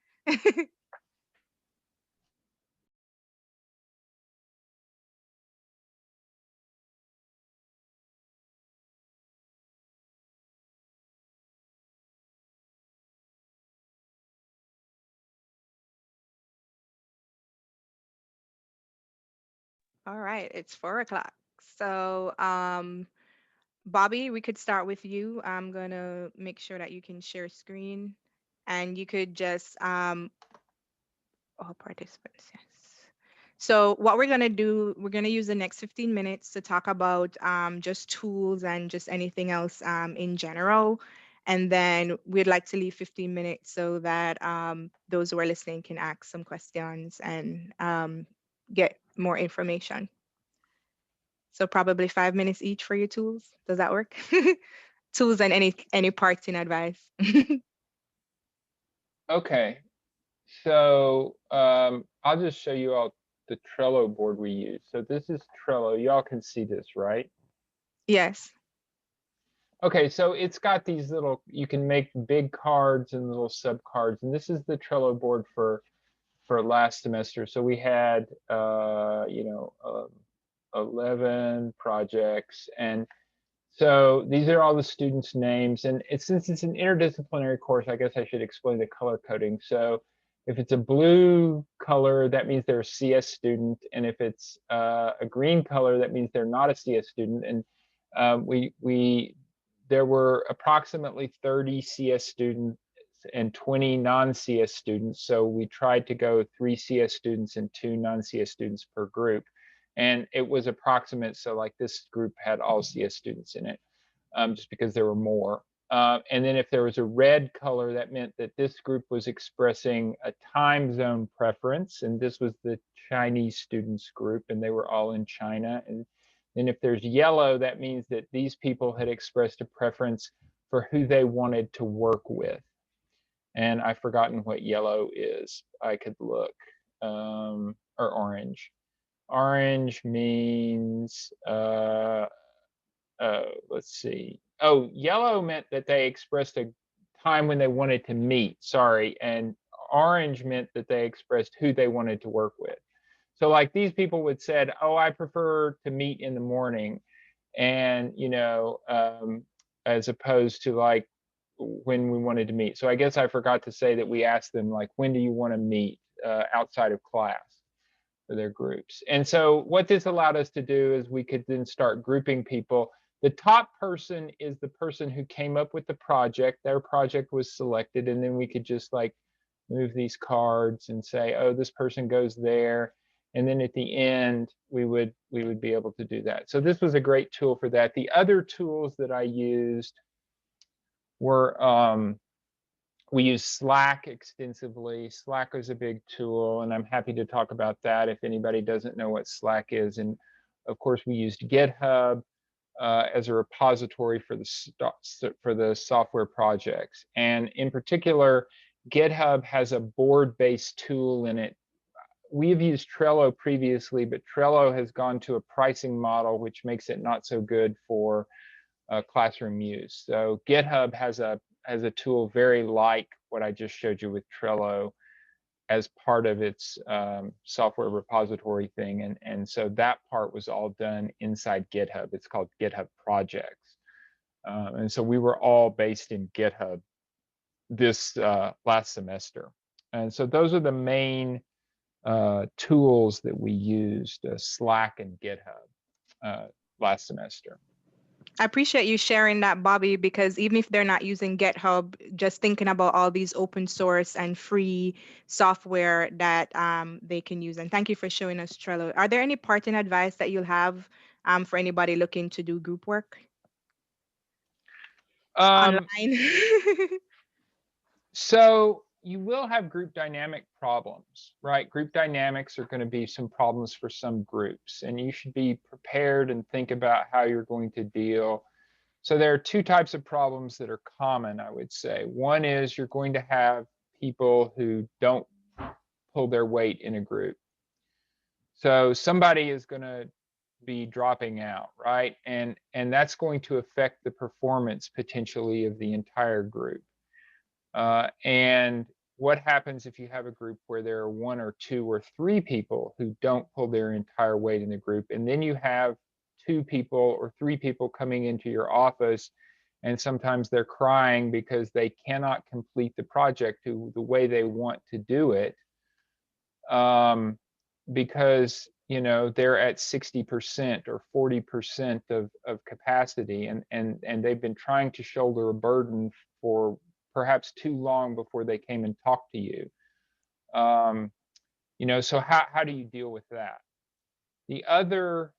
All right, it's 4 o'clock. So Bobby, we could start with you. I'm gonna make sure that you can share screen, and you could just all participants, yes. So what we're gonna do, we're gonna use the next 15 minutes to talk about just tools and just anything else in general. And then we'd like to leave 15 minutes so that those who are listening can ask some questions and get more information. So probably 5 minutes each for your tools. Does that work? Tools and any parting advice. Okay, so I'll just show you all the Trello board we use. So this is Trello. Y'all can see this, right? Yes. Okay, so it's got these little, you can make big cards and little sub cards, and this is the Trello board for last semester. So we had 11 projects, and so these are all the students' names. And since it's an interdisciplinary course, I guess I should explain the color coding. So if it's a blue color, that means they're a CS student, and if it's a green color, that means they're not a CS student. And there were approximately 30 CS students and 20 non-CS students. So we tried to go 3 CS students and 2 non-CS students per group. And it was approximate. So like this group had all CS students in it, just because there were more. And then if there was a red color, that meant that this group was expressing a time zone preference. And this was the Chinese students group, and they were all in China. And then if there's yellow, that means that these people had expressed a preference for who they wanted to work with. And I've forgotten what yellow is. I could look. Or orange. Orange means, let's see. Oh, yellow meant that they expressed a time when they wanted to meet, sorry. And orange meant that they expressed who they wanted to work with. So like these people would said, oh, I prefer to meet in the morning. And, you know, as opposed to like when we wanted to meet. So I guess I forgot to say that we asked them like, when do you want to meet outside of class for their groups? And so what this allowed us to do is we could then start grouping people. The top person is the person who came up with the project. Their project was selected, and then we could just like move these cards and say, oh, this person goes there. And then at the end, we would be able to do that. So this was a great tool for that. The other tools that I used were, we use Slack extensively. Slack is a big tool, and I'm happy to talk about that if anybody doesn't know what Slack is. And of course, we used GitHub as a repository for the software projects. And in particular, GitHub has a board-based tool in it. We've used Trello previously, but Trello has gone to a pricing model, which makes it not so good for classroom use. So GitHub has a tool very like what I just showed you with Trello as part of its software repository thing. And so that part was all done inside GitHub. It's called GitHub Projects. And so we were all based in GitHub this last semester. And so those are the main tools that we used, Slack and GitHub last semester. I appreciate you sharing that, Bobby, because even if they're not using GitHub, just thinking about all these open source and free software that they can use. And thank you for showing us Trello. Are there any parting advice that you'll have for anybody looking to do group work online? So you will have group dynamic problems, right? Group dynamics are going to be some problems for some groups, and you should be prepared and think about how you're going to deal. So there are two types of problems that are common, I would say. One is you're going to have people who don't pull their weight in a group. So somebody is going to be dropping out, right? And that's going to affect the performance potentially of the entire group. And what happens if you have a group where there are 1 or 2 or 3 people who don't pull their entire weight in the group, and then you have 2 people or 3 people coming into your office, and sometimes they're crying because they cannot complete the project the way they want to do it, because you know they're at 60% or 40% of capacity, and they've been trying to shoulder a burden for perhaps too long before they came and talked to you. You know, so how do you deal with that? The other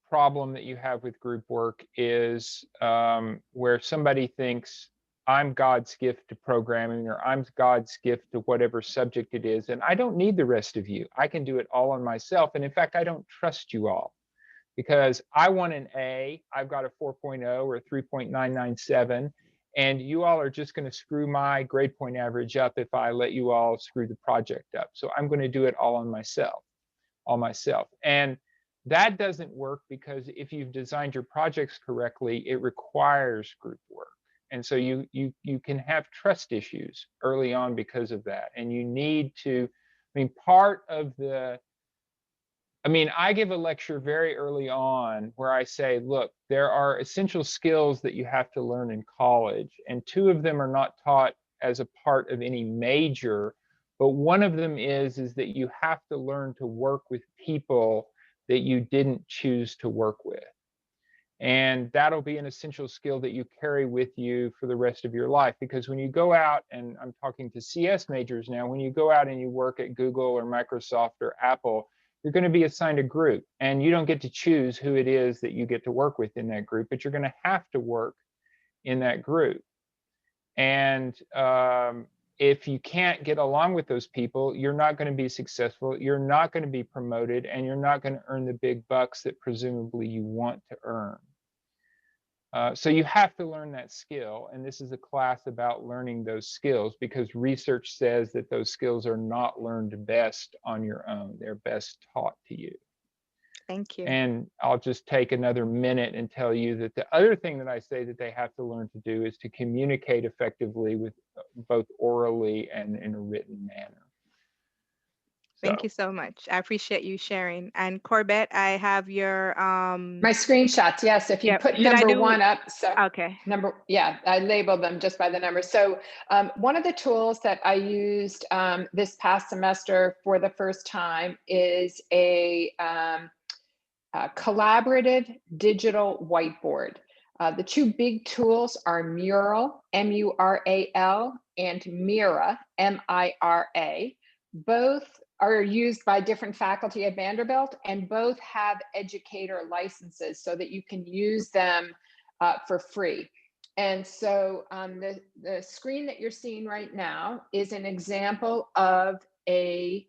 problem that you have with group work is where somebody thinks, I'm God's gift to programming, or I'm God's gift to whatever subject it is, and I don't need the rest of you. I can do it all on myself. And in fact, I don't trust you all because I want an A, I've got a 4.0 or 3.997, and you all are just going to screw my grade point average up if I let you all screw the project up. So I'm going to do it all myself. And that doesn't work because if you've designed your projects correctly, it requires group work. And so you can have trust issues early on because of that. And you need to, I mean, I give a lecture very early on where I say, look, there are essential skills that you have to learn in college, and 2 of them are not taught as a part of any major, but one of them is that you have to learn to work with people that you didn't choose to work with. And that'll be an essential skill that you carry with you for the rest of your life. Because when you go out, and I'm talking to CS majors now, when you go out and you work at Google or Microsoft or Apple, you're going to be assigned a group, and you don't get to choose who it is that you get to work with in that group, but you're going to have to work in that group. And if you can't get along with those people, you're not going to be successful, you're not going to be promoted, and you're not going to earn the big bucks that presumably you want to earn. So you have to learn that skill, and this is a class about learning those skills, because research says that those skills are not learned best on your own. They're best taught to you. Thank you. And I'll just take another minute and tell you that the other thing that I say that they have to learn to do is to communicate effectively with both orally and in a written manner. Thank you so much. I appreciate you sharing. And Corbette, I have your My screenshots, yes. If you Yep. put Should I number do- one up, so okay. yeah, I labeled them just by the number. So one of the tools that I used this past semester for the first time is a collaborative digital whiteboard. The two big tools are Mural, M-U-R-A-L, and Mira, M-I-R-A. Both are used by different faculty at Vanderbilt, and both have educator licenses so that you can use them for free. And so the screen that you're seeing right now is an example of a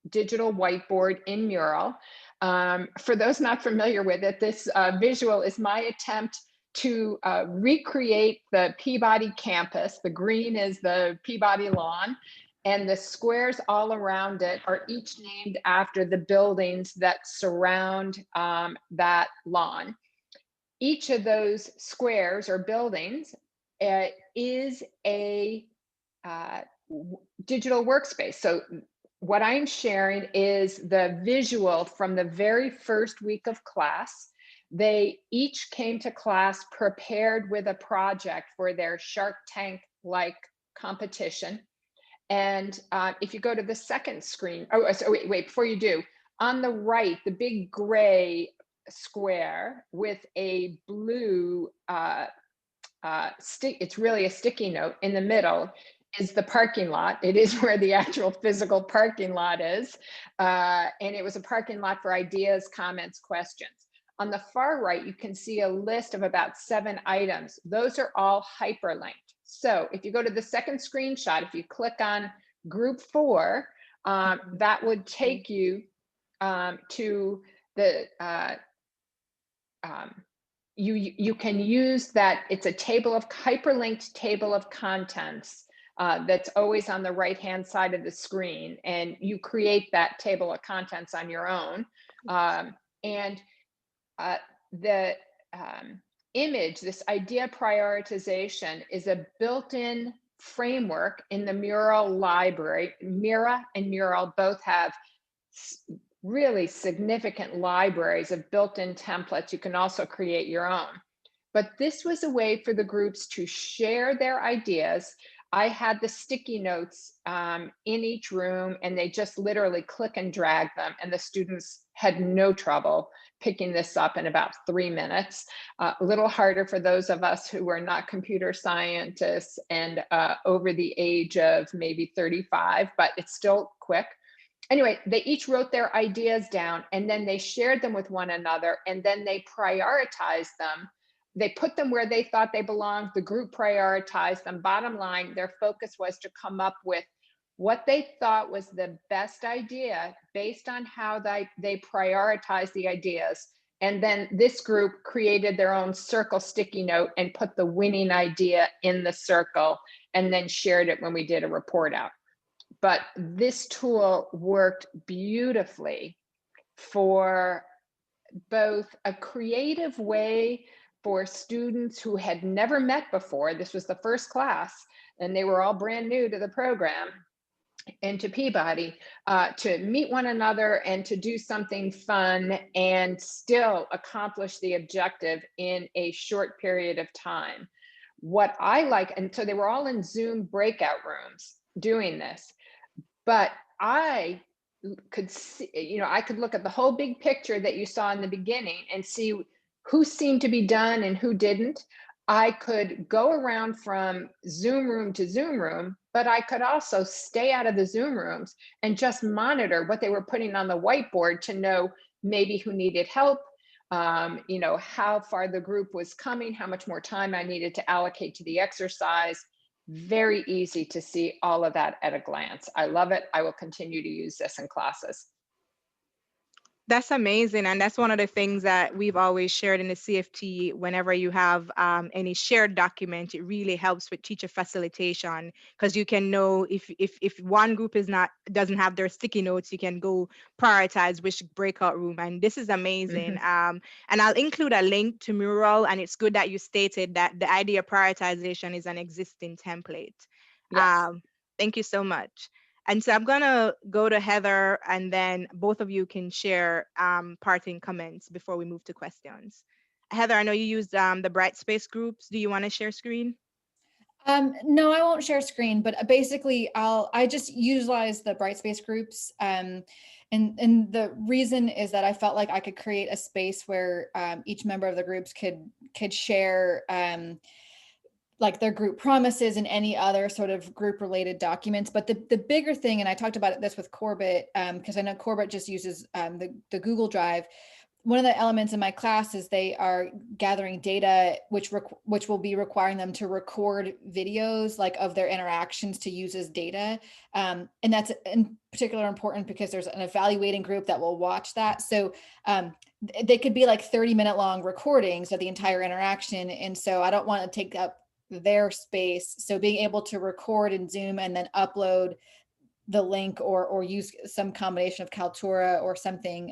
digital whiteboard in Mural. For those not familiar with it, this visual is my attempt to recreate the Peabody campus. The green is the Peabody lawn, and the squares all around it are each named after the buildings that surround that lawn. Each of those squares or buildings is a digital workspace. So what I'm sharing is the visual from the very first week of class. They each came to class prepared with a project for their Shark Tank-like competition. And if you go to the second screen, so wait, before you do, on the right, the big gray square with a blue it's really a sticky note in the middle is the parking lot. It is where the actual physical parking lot is. And it was a parking lot for ideas, comments, questions. On the far right, you can see a list of about 7 items. Those are all hyperlinked. So if you go to the second screenshot, if you click on group 4, that would take you to the, you can use that. It's a hyperlinked table of contents that's always on the right-hand side of the screen, and you create that table of contents on your own. The image, this idea prioritization, is a built-in framework in the Mural library. Mira and Mural both have really significant libraries of built-in templates. You can also create your own. But this was a way for the groups to share their ideas. I had the sticky notes in each room, and they just literally click and drag them, and the students had no trouble picking this up in about 3 minutes. A little harder for those of us who are not computer scientists and over the age of maybe 35, but it's still quick. Anyway, they each wrote their ideas down, and then they shared them with one another, and then they prioritized them. They put them where they thought they belonged. The group prioritized them. Bottom line, their focus was to come up with what they thought was the best idea based on how they prioritized the ideas. And then this group created their own circle sticky note and put the winning idea in the circle, and then shared it when we did a report out. But this tool worked beautifully for both a creative way for students who had never met before. This was the first class, and they were all brand new to the program and to Peabody, to meet one another and to do something fun and still accomplish the objective in a short period of time. What I like, and so they were all in Zoom breakout rooms doing this, but I could see, I could look at the whole big picture that you saw in the beginning and see who seemed to be done and who didn't. I could go around from Zoom room to Zoom room, but I could also stay out of the Zoom rooms and just monitor what they were putting on the whiteboard to know maybe who needed help, you know, how far the group was coming, how much more time I needed to allocate to the exercise. Very easy to see all of that at a glance. I love it. I will continue to use this in classes. That's amazing. And that's one of the things that we've always shared in the CFT. Whenever you have any shared document, it really helps with teacher facilitation, because you can know if one group doesn't have their sticky notes, you can go prioritize which breakout room. And this is amazing. And I'll include a link to Mural, and it's good that you stated that the idea of prioritization is an existing template. Yes. Thank you so much. And so I'm gonna go to Heather, and then both of you can share parting comments before we move to questions. Heather, I know you used the Brightspace groups. Do you want to share screen? No, I won't share screen, but basically I just utilize the Brightspace groups. And the reason is that I felt like I could create a space where each member of the groups could share like their group promises and any other sort of group related documents. But the bigger thing, and I talked about this with Corbette, because I know Corbette just uses the Google Drive. One of the elements in my class is they are gathering data, which will be requiring them to record videos like of their interactions to use as data. And that's in particular important because there's an evaluating group that will watch that. So they could be like 30-minute long recordings of the entire interaction. And so I don't want to take up their space. So being able to record in Zoom and then upload the link or use some combination of Kaltura or something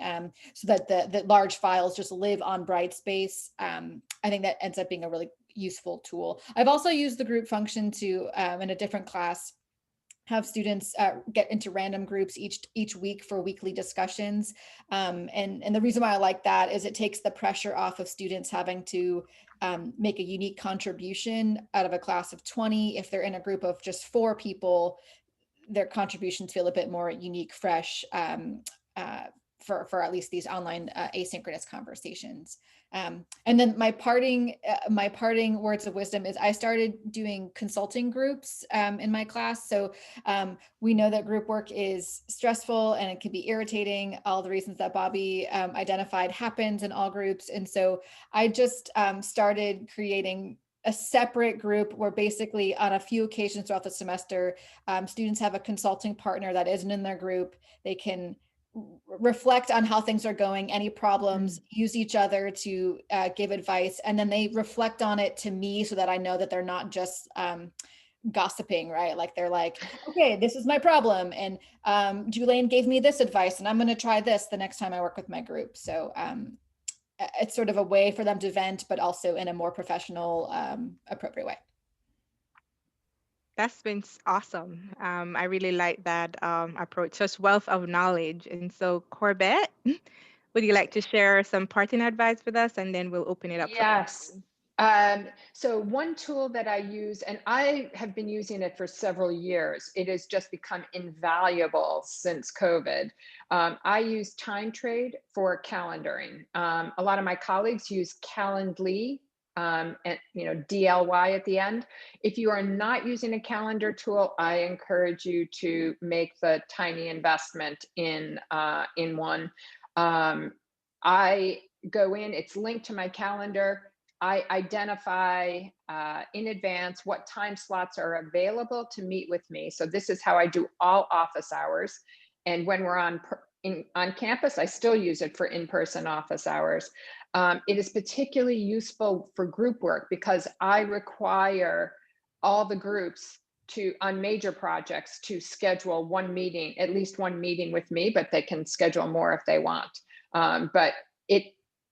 so that the large files just live on Brightspace. I think that ends up being a really useful tool. I've also used the group function to, in a different class, have students get into random groups each week for weekly discussions. And the reason why I like that is it takes the pressure off of students having to make a unique contribution out of a class of 20. If they're in a group of just 4 people, their contributions feel a bit more unique, fresh, for at least these online asynchronous conversations. And then my parting words of wisdom is I started doing consulting groups in my class. So we know that group work is stressful and it can be irritating. All the reasons that Bobby identified happens in all groups. And so I just started creating a separate group where basically on a few occasions throughout the semester, students have a consulting partner that isn't in their group. They can reflect on how things are going, any problems, use each other to give advice, and then they reflect on it to me so that I know that they're not just gossiping, right? Like they're like, okay, this is my problem, and Julaine gave me this advice, and I'm going to try this the next time I work with my group. So it's sort of a way for them to vent, but also in a more professional, appropriate way. That's been awesome. I really like that approach, such wealth of knowledge. And so, Corbette, would you like to share some parting advice with us, and then we'll open it up? Yes. So one tool that I use, and I have been using it for several years, it has just become invaluable since COVID. I use TimeTrade for calendaring. A lot of my colleagues use Calendly, and DLY at the end. If you are not using a calendar tool, I encourage you to make the tiny investment in one. I go in, it's linked to my calendar. I identify in advance what time slots are available to meet with me. So this is how I do all office hours. And when we're on campus, I still use it for in-person office hours. It is particularly useful for group work because I require all the groups on major projects to schedule one meeting, at least one meeting with me, but they can schedule more if they want. But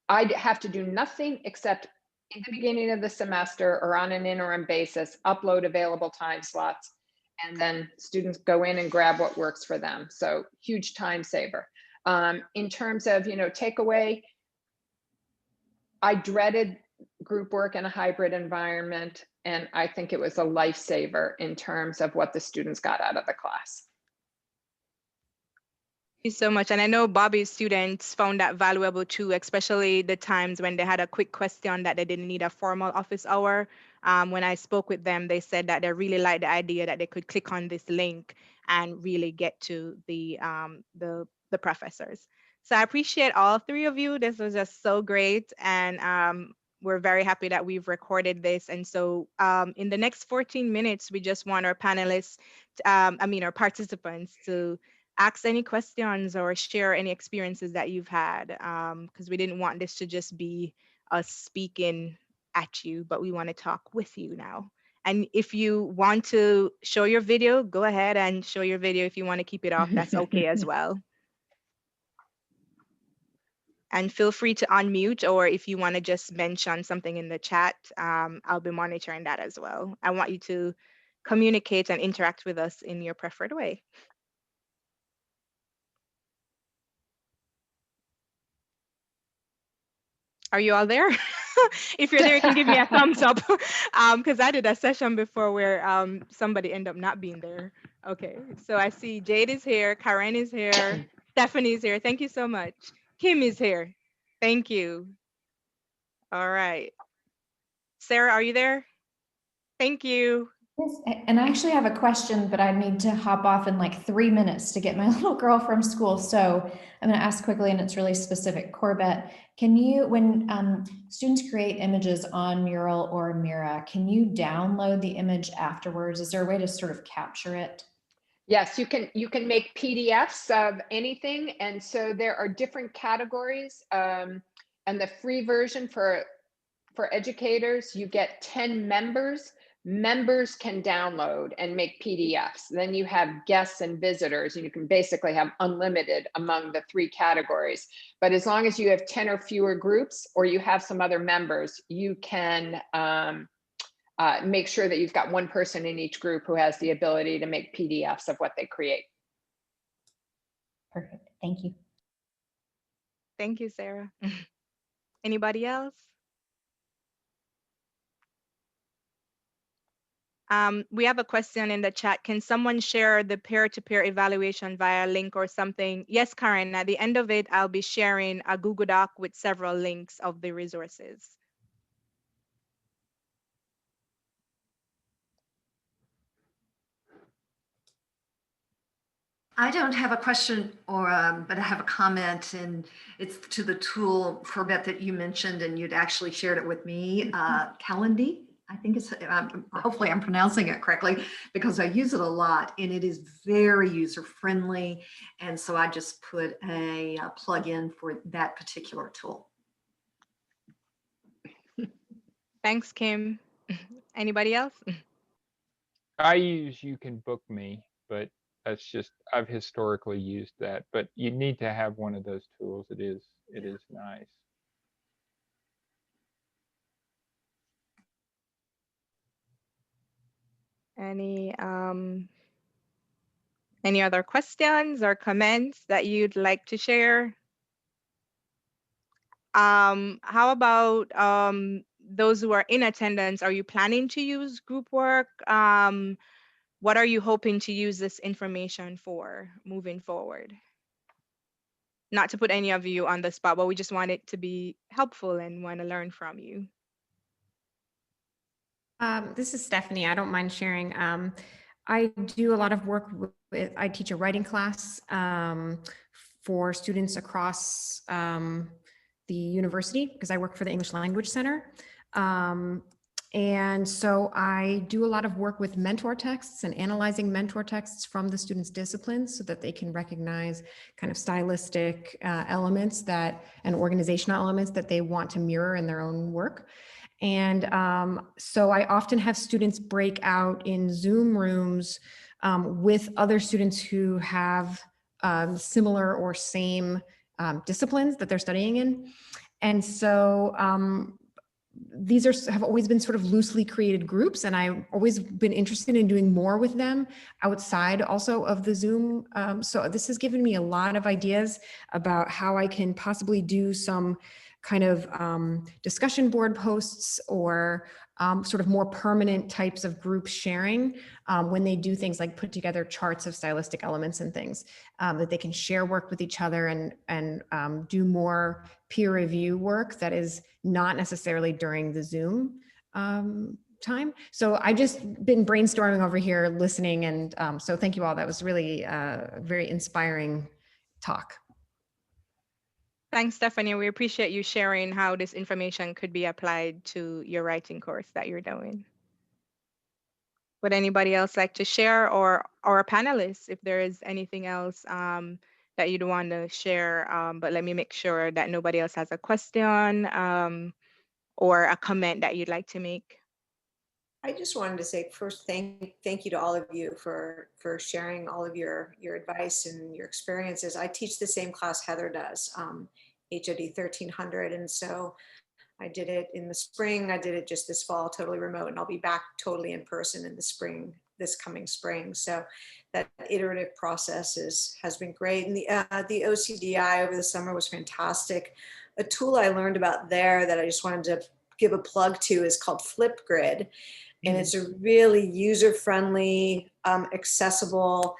I have to do nothing except in the beginning of the semester or on an interim basis, upload available time slots, and then students go in and grab what works for them. So huge time saver. In terms of, takeaway, I dreaded group work in a hybrid environment, and I think it was a lifesaver in terms of what the students got out of the class. you so much. And I know Bobby's students found that valuable too, especially the times when they had a quick question that they didn't need a formal office hour. When I spoke with them, they said that they really liked the idea that they could click on this link and really get to the professors. So I appreciate all three of you. This was just so great. And we're very happy that we've recorded this. And so in the next 14 minutes, we just want our panelists, our participants to ask any questions or share any experiences that you've had, because we didn't want this to just be us speaking at you, but we want to talk with you now. And if you want to show your video, go ahead and show your video. If you want to keep it off, that's okay as well. And feel free to unmute, or if you want to just mention something in the chat, I'll be monitoring that as well. I want you to communicate and interact with us in your preferred way. Are you all there? If you're there, you can give me a thumbs up, because I did a session before where somebody ended up not being there. Okay, so I see Jade is here, Karen is here, Stephanie's here. Thank you so much. Kim is here. Thank you. All right. Sarah, are you there? Thank you. Yes, and I actually have a question, but I need to hop off in like 3 minutes to get my little girl from school. So I'm going to ask quickly, and it's really specific. Corbette, can you, when students create images on Mural or Mira, can you download the image afterwards? Is there a way to sort of capture it? Yes, you can make PDFs of anything. And so there are different categories. And the free version for educators, you get 10 members. Members can download and make PDFs. Then you have guests and visitors, and you can basically have unlimited among the 3 categories. But as long as you have 10 or fewer groups, or you have some other members, you can make sure that you've got one person in each group who has the ability to make PDFs of what they create. Perfect. Thank you. Thank you, Sarah. Anybody else? We have a question in the chat. Can someone share the peer-to-peer evaluation via link or something? Yes, Karen, at the end of it, I'll be sharing a Google Doc with several links of the resources. I don't have a question, or but I have a comment, and it's to the tool, Corbette, that you mentioned, and you'd actually shared it with me, Calendly. I think it's, hopefully I'm pronouncing it correctly, because I use it a lot, and it is very user-friendly. And so I just put a plug-in for that particular tool. Thanks, Kim. Anybody else? I use You Can Book Me, but that's just, I've historically used that, but you need to have one of those tools. It is nice. Any other questions or comments that you'd like to share? How about those who are in attendance? Are you planning to use group work? What are you hoping to use this information for moving forward? Not to put any of you on the spot, but we just want it to be helpful and want to learn from you. This is Stephanie. I don't mind sharing. I do a lot of work with, I teach a writing class for students across the university, because I work for the English Language Center. And so I do a lot of work with mentor texts and analyzing mentor texts from the students' disciplines so that they can recognize kind of stylistic elements and organizational elements that they want to mirror in their own work. And so I often have students break out in Zoom rooms with other students who have similar or same disciplines that they're studying in. And so these have always been sort of loosely created groups, and I've always been interested in doing more with them outside also of the Zoom. So this has given me a lot of ideas about how I can possibly do some kind of discussion board posts or sort of more permanent types of group sharing when they do things like put together charts of stylistic elements and things that they can share work with each other and do more peer review work that is not necessarily during the Zoom time. So I just been brainstorming over here listening, and so thank you all. That was really very inspiring talk. Thanks, Stephanie. We appreciate you sharing how this information could be applied to your writing course that you're doing. Would anybody else like to share, or our panelists, if there is anything else that you'd want to share? But let me make sure that nobody else has a question or a comment that you'd like to make. I just wanted to say first, thank you to all of you for sharing all of your advice and your experiences. I teach the same class Heather does, HOD 1300, and so I did it in the spring. I did it just this fall, totally remote, and I'll be back totally in person in the spring, this coming spring. So that iterative process has been great. And the OCDI over the summer was fantastic. A tool I learned about there that I just wanted to give a plug to is called Flipgrid. And it's a really user-friendly, accessible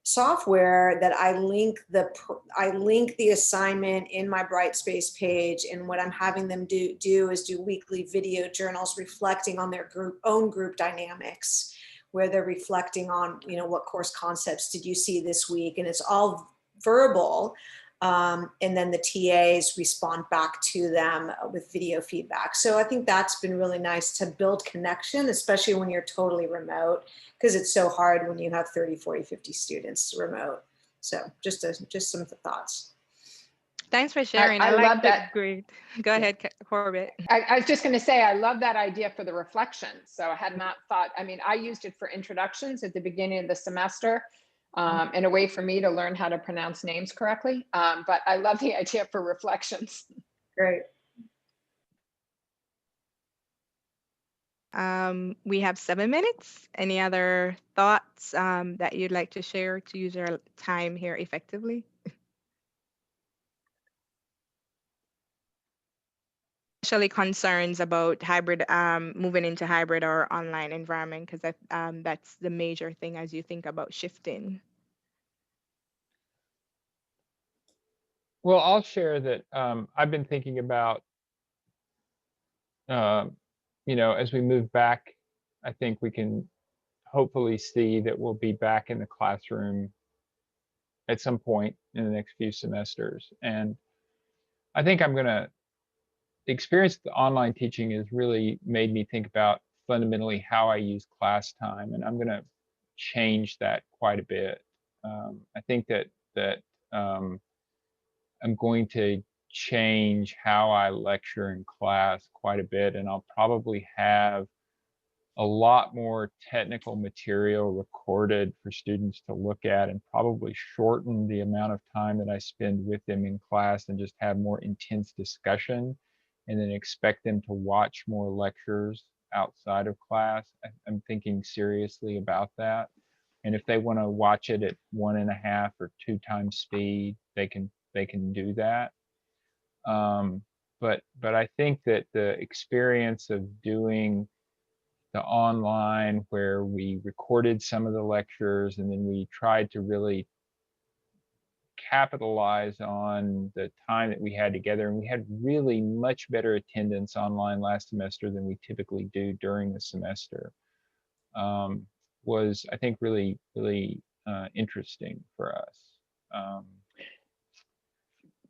software that I link the assignment in my Brightspace page, and what I'm having them do is do weekly video journals reflecting on their own group dynamics, where they're reflecting on, what course concepts did you see this week, and it's all verbal. And then the TAs respond back to them with video feedback. So I think that's been really nice to build connection, especially when you're totally remote, because it's so hard when you have 30, 40, 50 students remote. So just some thoughts. Thanks for sharing. I like love that. Great. Go ahead, Corbett. I was just going to say, I love that idea for the reflection. So I had not thought, I used it for introductions at the beginning of the semester. In a way for me to learn how to pronounce names correctly. But I love the idea for reflections. Great. We have 7 minutes. Any other thoughts that you'd like to share to use our time here effectively? Especially concerns about hybrid, moving into hybrid or online environment, because that's the major thing as you think about shifting. Well, I'll share that I've been thinking about, as we move back, I think we can hopefully see that we'll be back in the classroom at some point in the next few semesters. And I think the experience of the online teaching has really made me think about fundamentally how I use class time, and I'm going to change that quite a bit. I think that I'm going to change how I lecture in class quite a bit, and I'll probably have a lot more technical material recorded for students to look at, and probably shorten the amount of time that I spend with them in class and just have more intense discussion, and then expect them to watch more lectures outside of class. I'm thinking seriously about that. And if they want to watch it at 1.5 or 2 times speed, they can do that. But I think that the experience of doing the online, where we recorded some of the lectures and then we tried to really capitalize on the time that we had together, and we had really much better attendance online last semester than we typically do during the semester, was, I think, really interesting for us.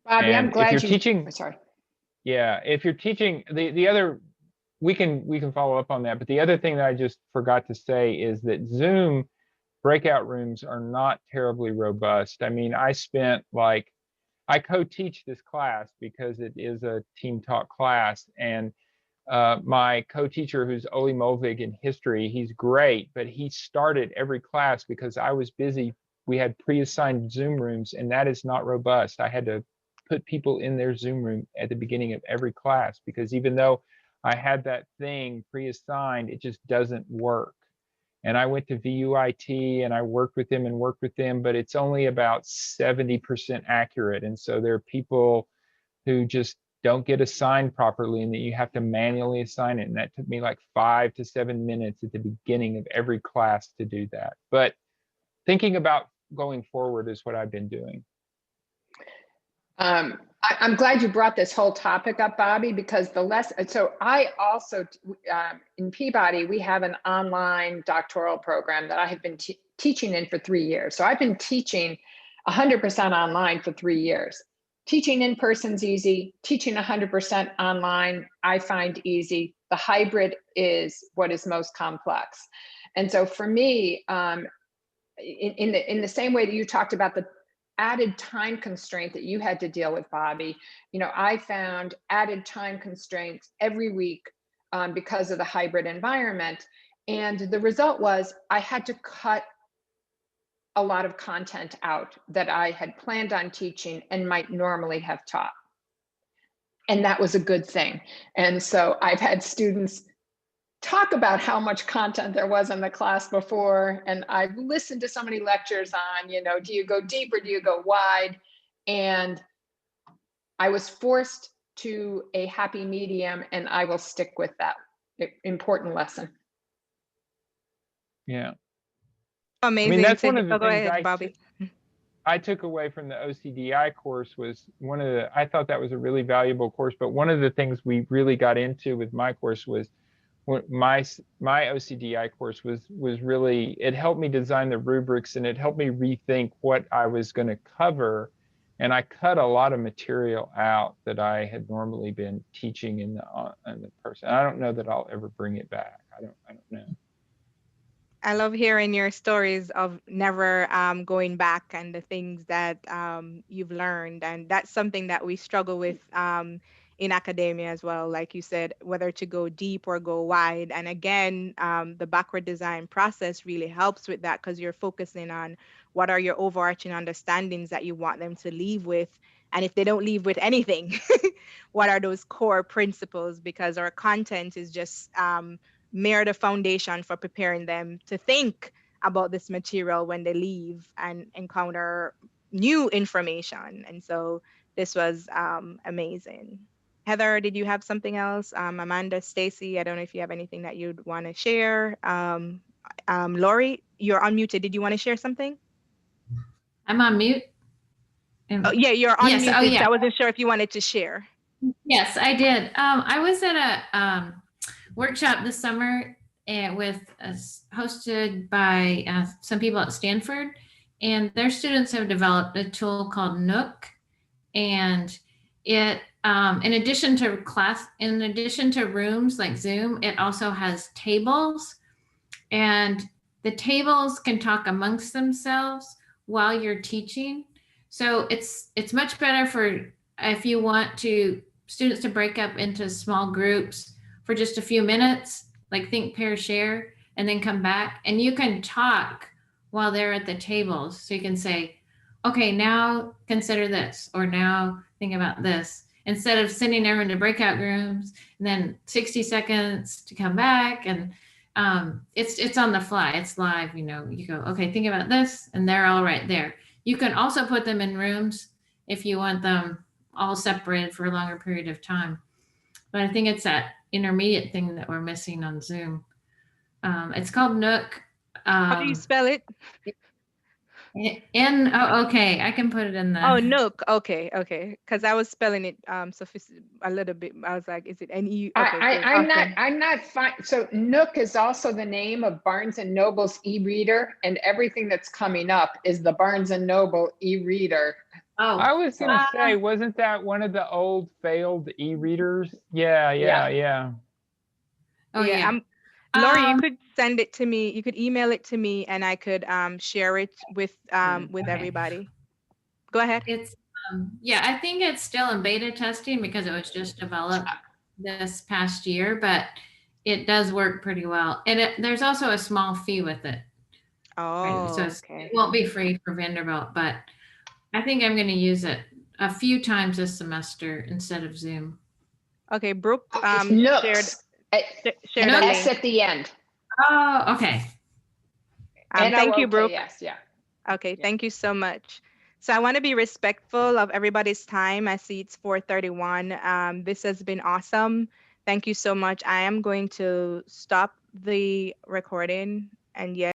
Bobby, I'm glad if you're teaching, sorry. Yeah, if you're teaching, the other, we can follow up on that, but the other thing that I just forgot to say is that Zoom breakout rooms are not terribly robust. I mean, I co-teach this class because it is a team talk class, and my co-teacher, who's Oli Molvig in history, he's great, but he started every class because I was busy. We had pre-assigned Zoom rooms, and that is not robust. I had to put people in their Zoom room at the beginning of every class, because even though I had that thing pre-assigned, it just doesn't work. And I went to VUIT and I worked with them, but it's only about 70% accurate. And so there are people who just don't get assigned properly and that you have to manually assign it. And that took me like 5 to 7 minutes at the beginning of every class to do that. But thinking about going forward is what I've been doing. I'm glad you brought this whole topic up, Bobby, because so I also, in Peabody, we have an online doctoral program that I have been teaching in for 3 years. So I've been teaching 100% online for 3 years. Teaching in person's easy, teaching 100% online, I find easy. The hybrid is what is most complex. And so for me, in the same way that you talked about the added time constraint that you had to deal with, Bobby, I found added time constraints every week because of the hybrid environment. And the result was I had to cut a lot of content out that I had planned on teaching and might normally have taught. And that was a good thing. And so I've had students talk about how much content there was in the class before. And I've listened to so many lectures on, do you go deep or do you go wide? And I was forced to a happy medium, and I will stick with that important lesson. Yeah. Amazing. I mean, that's one of the Go things ahead, Bobby. I took away from the OCDI course was I thought that was a really valuable course, but one of the things we really got into with my course was my OCDI course was really, it helped me design the rubrics and it helped me rethink what I was going to cover. And I cut a lot of material out that I had normally been teaching in the person. I don't know that I'll ever bring it back. I don't know. I love hearing your stories of never going back and the things that you've learned. And that's something that we struggle with in academia as well. Like you said, whether to go deep or go wide. And again, the backward design process really helps with that because you're focusing on what are your overarching understandings that you want them to leave with. And if they don't leave with anything, what are those core principles? Because our content is just mere the foundation for preparing them to think about this material when they leave and encounter new information. And so this was amazing. Heather, did you have something else? Amanda, Stacy, I don't know if you have anything that you'd want to share. Lori, you're unmuted. Did you want to share something? I'm on mute. Oh, yeah, you're unmuted. Yes. Oh, yeah. So I wasn't sure if you wanted to share. Yes, I did. I was at a workshop this summer hosted by some people at Stanford, and their students have developed a tool called Nook, and it in addition to rooms like Zoom, it also has tables, and the tables can talk amongst themselves while you're teaching. So it's much better for if you want students to break up into small groups for just a few minutes, like think, pair, share, and then come back. And you can talk while they're at the tables. So you can say, okay, now consider this, or now think about this, instead of sending everyone to breakout rooms and then 60 seconds to come back. And it's on the fly, it's live, you go, okay, think about this, and they're all right there. You can also put them in rooms if you want them all separated for a longer period of time. But I think it's that intermediate thing that we're missing on Zoom. It's called Nook. How do you spell it? Okay, I can put it in the. Oh, Nook. Okay. Because I was spelling it a little bit. I was like, is it N-E? Okay, I'm not fine. So Nook is also the name of Barnes and Noble's e-reader, and everything that's coming up is the Barnes and Noble e-reader. Oh, I was going to say, wasn't that one of the old failed e-readers? Yeah. Oh, yeah. Lori, you could send it to me. You could email it to me, and I could share it with Okay. everybody. Go ahead. It's I think it's still in beta testing because it was just developed this past year, but it does work pretty well. And there's also a small fee with it. Oh, right? So okay. It won't be free for Vanderbilt, but I think I'm going to use it a few times this semester instead of Zoom. Okay, Brooke shared a S link at the end. Oh, okay. Thank you, Brooke. Yes, yeah. Okay, thank you so much. So I want to be respectful of everybody's time. I see it's 4:31. This has been awesome. Thank you so much. I am going to stop the recording, and yes.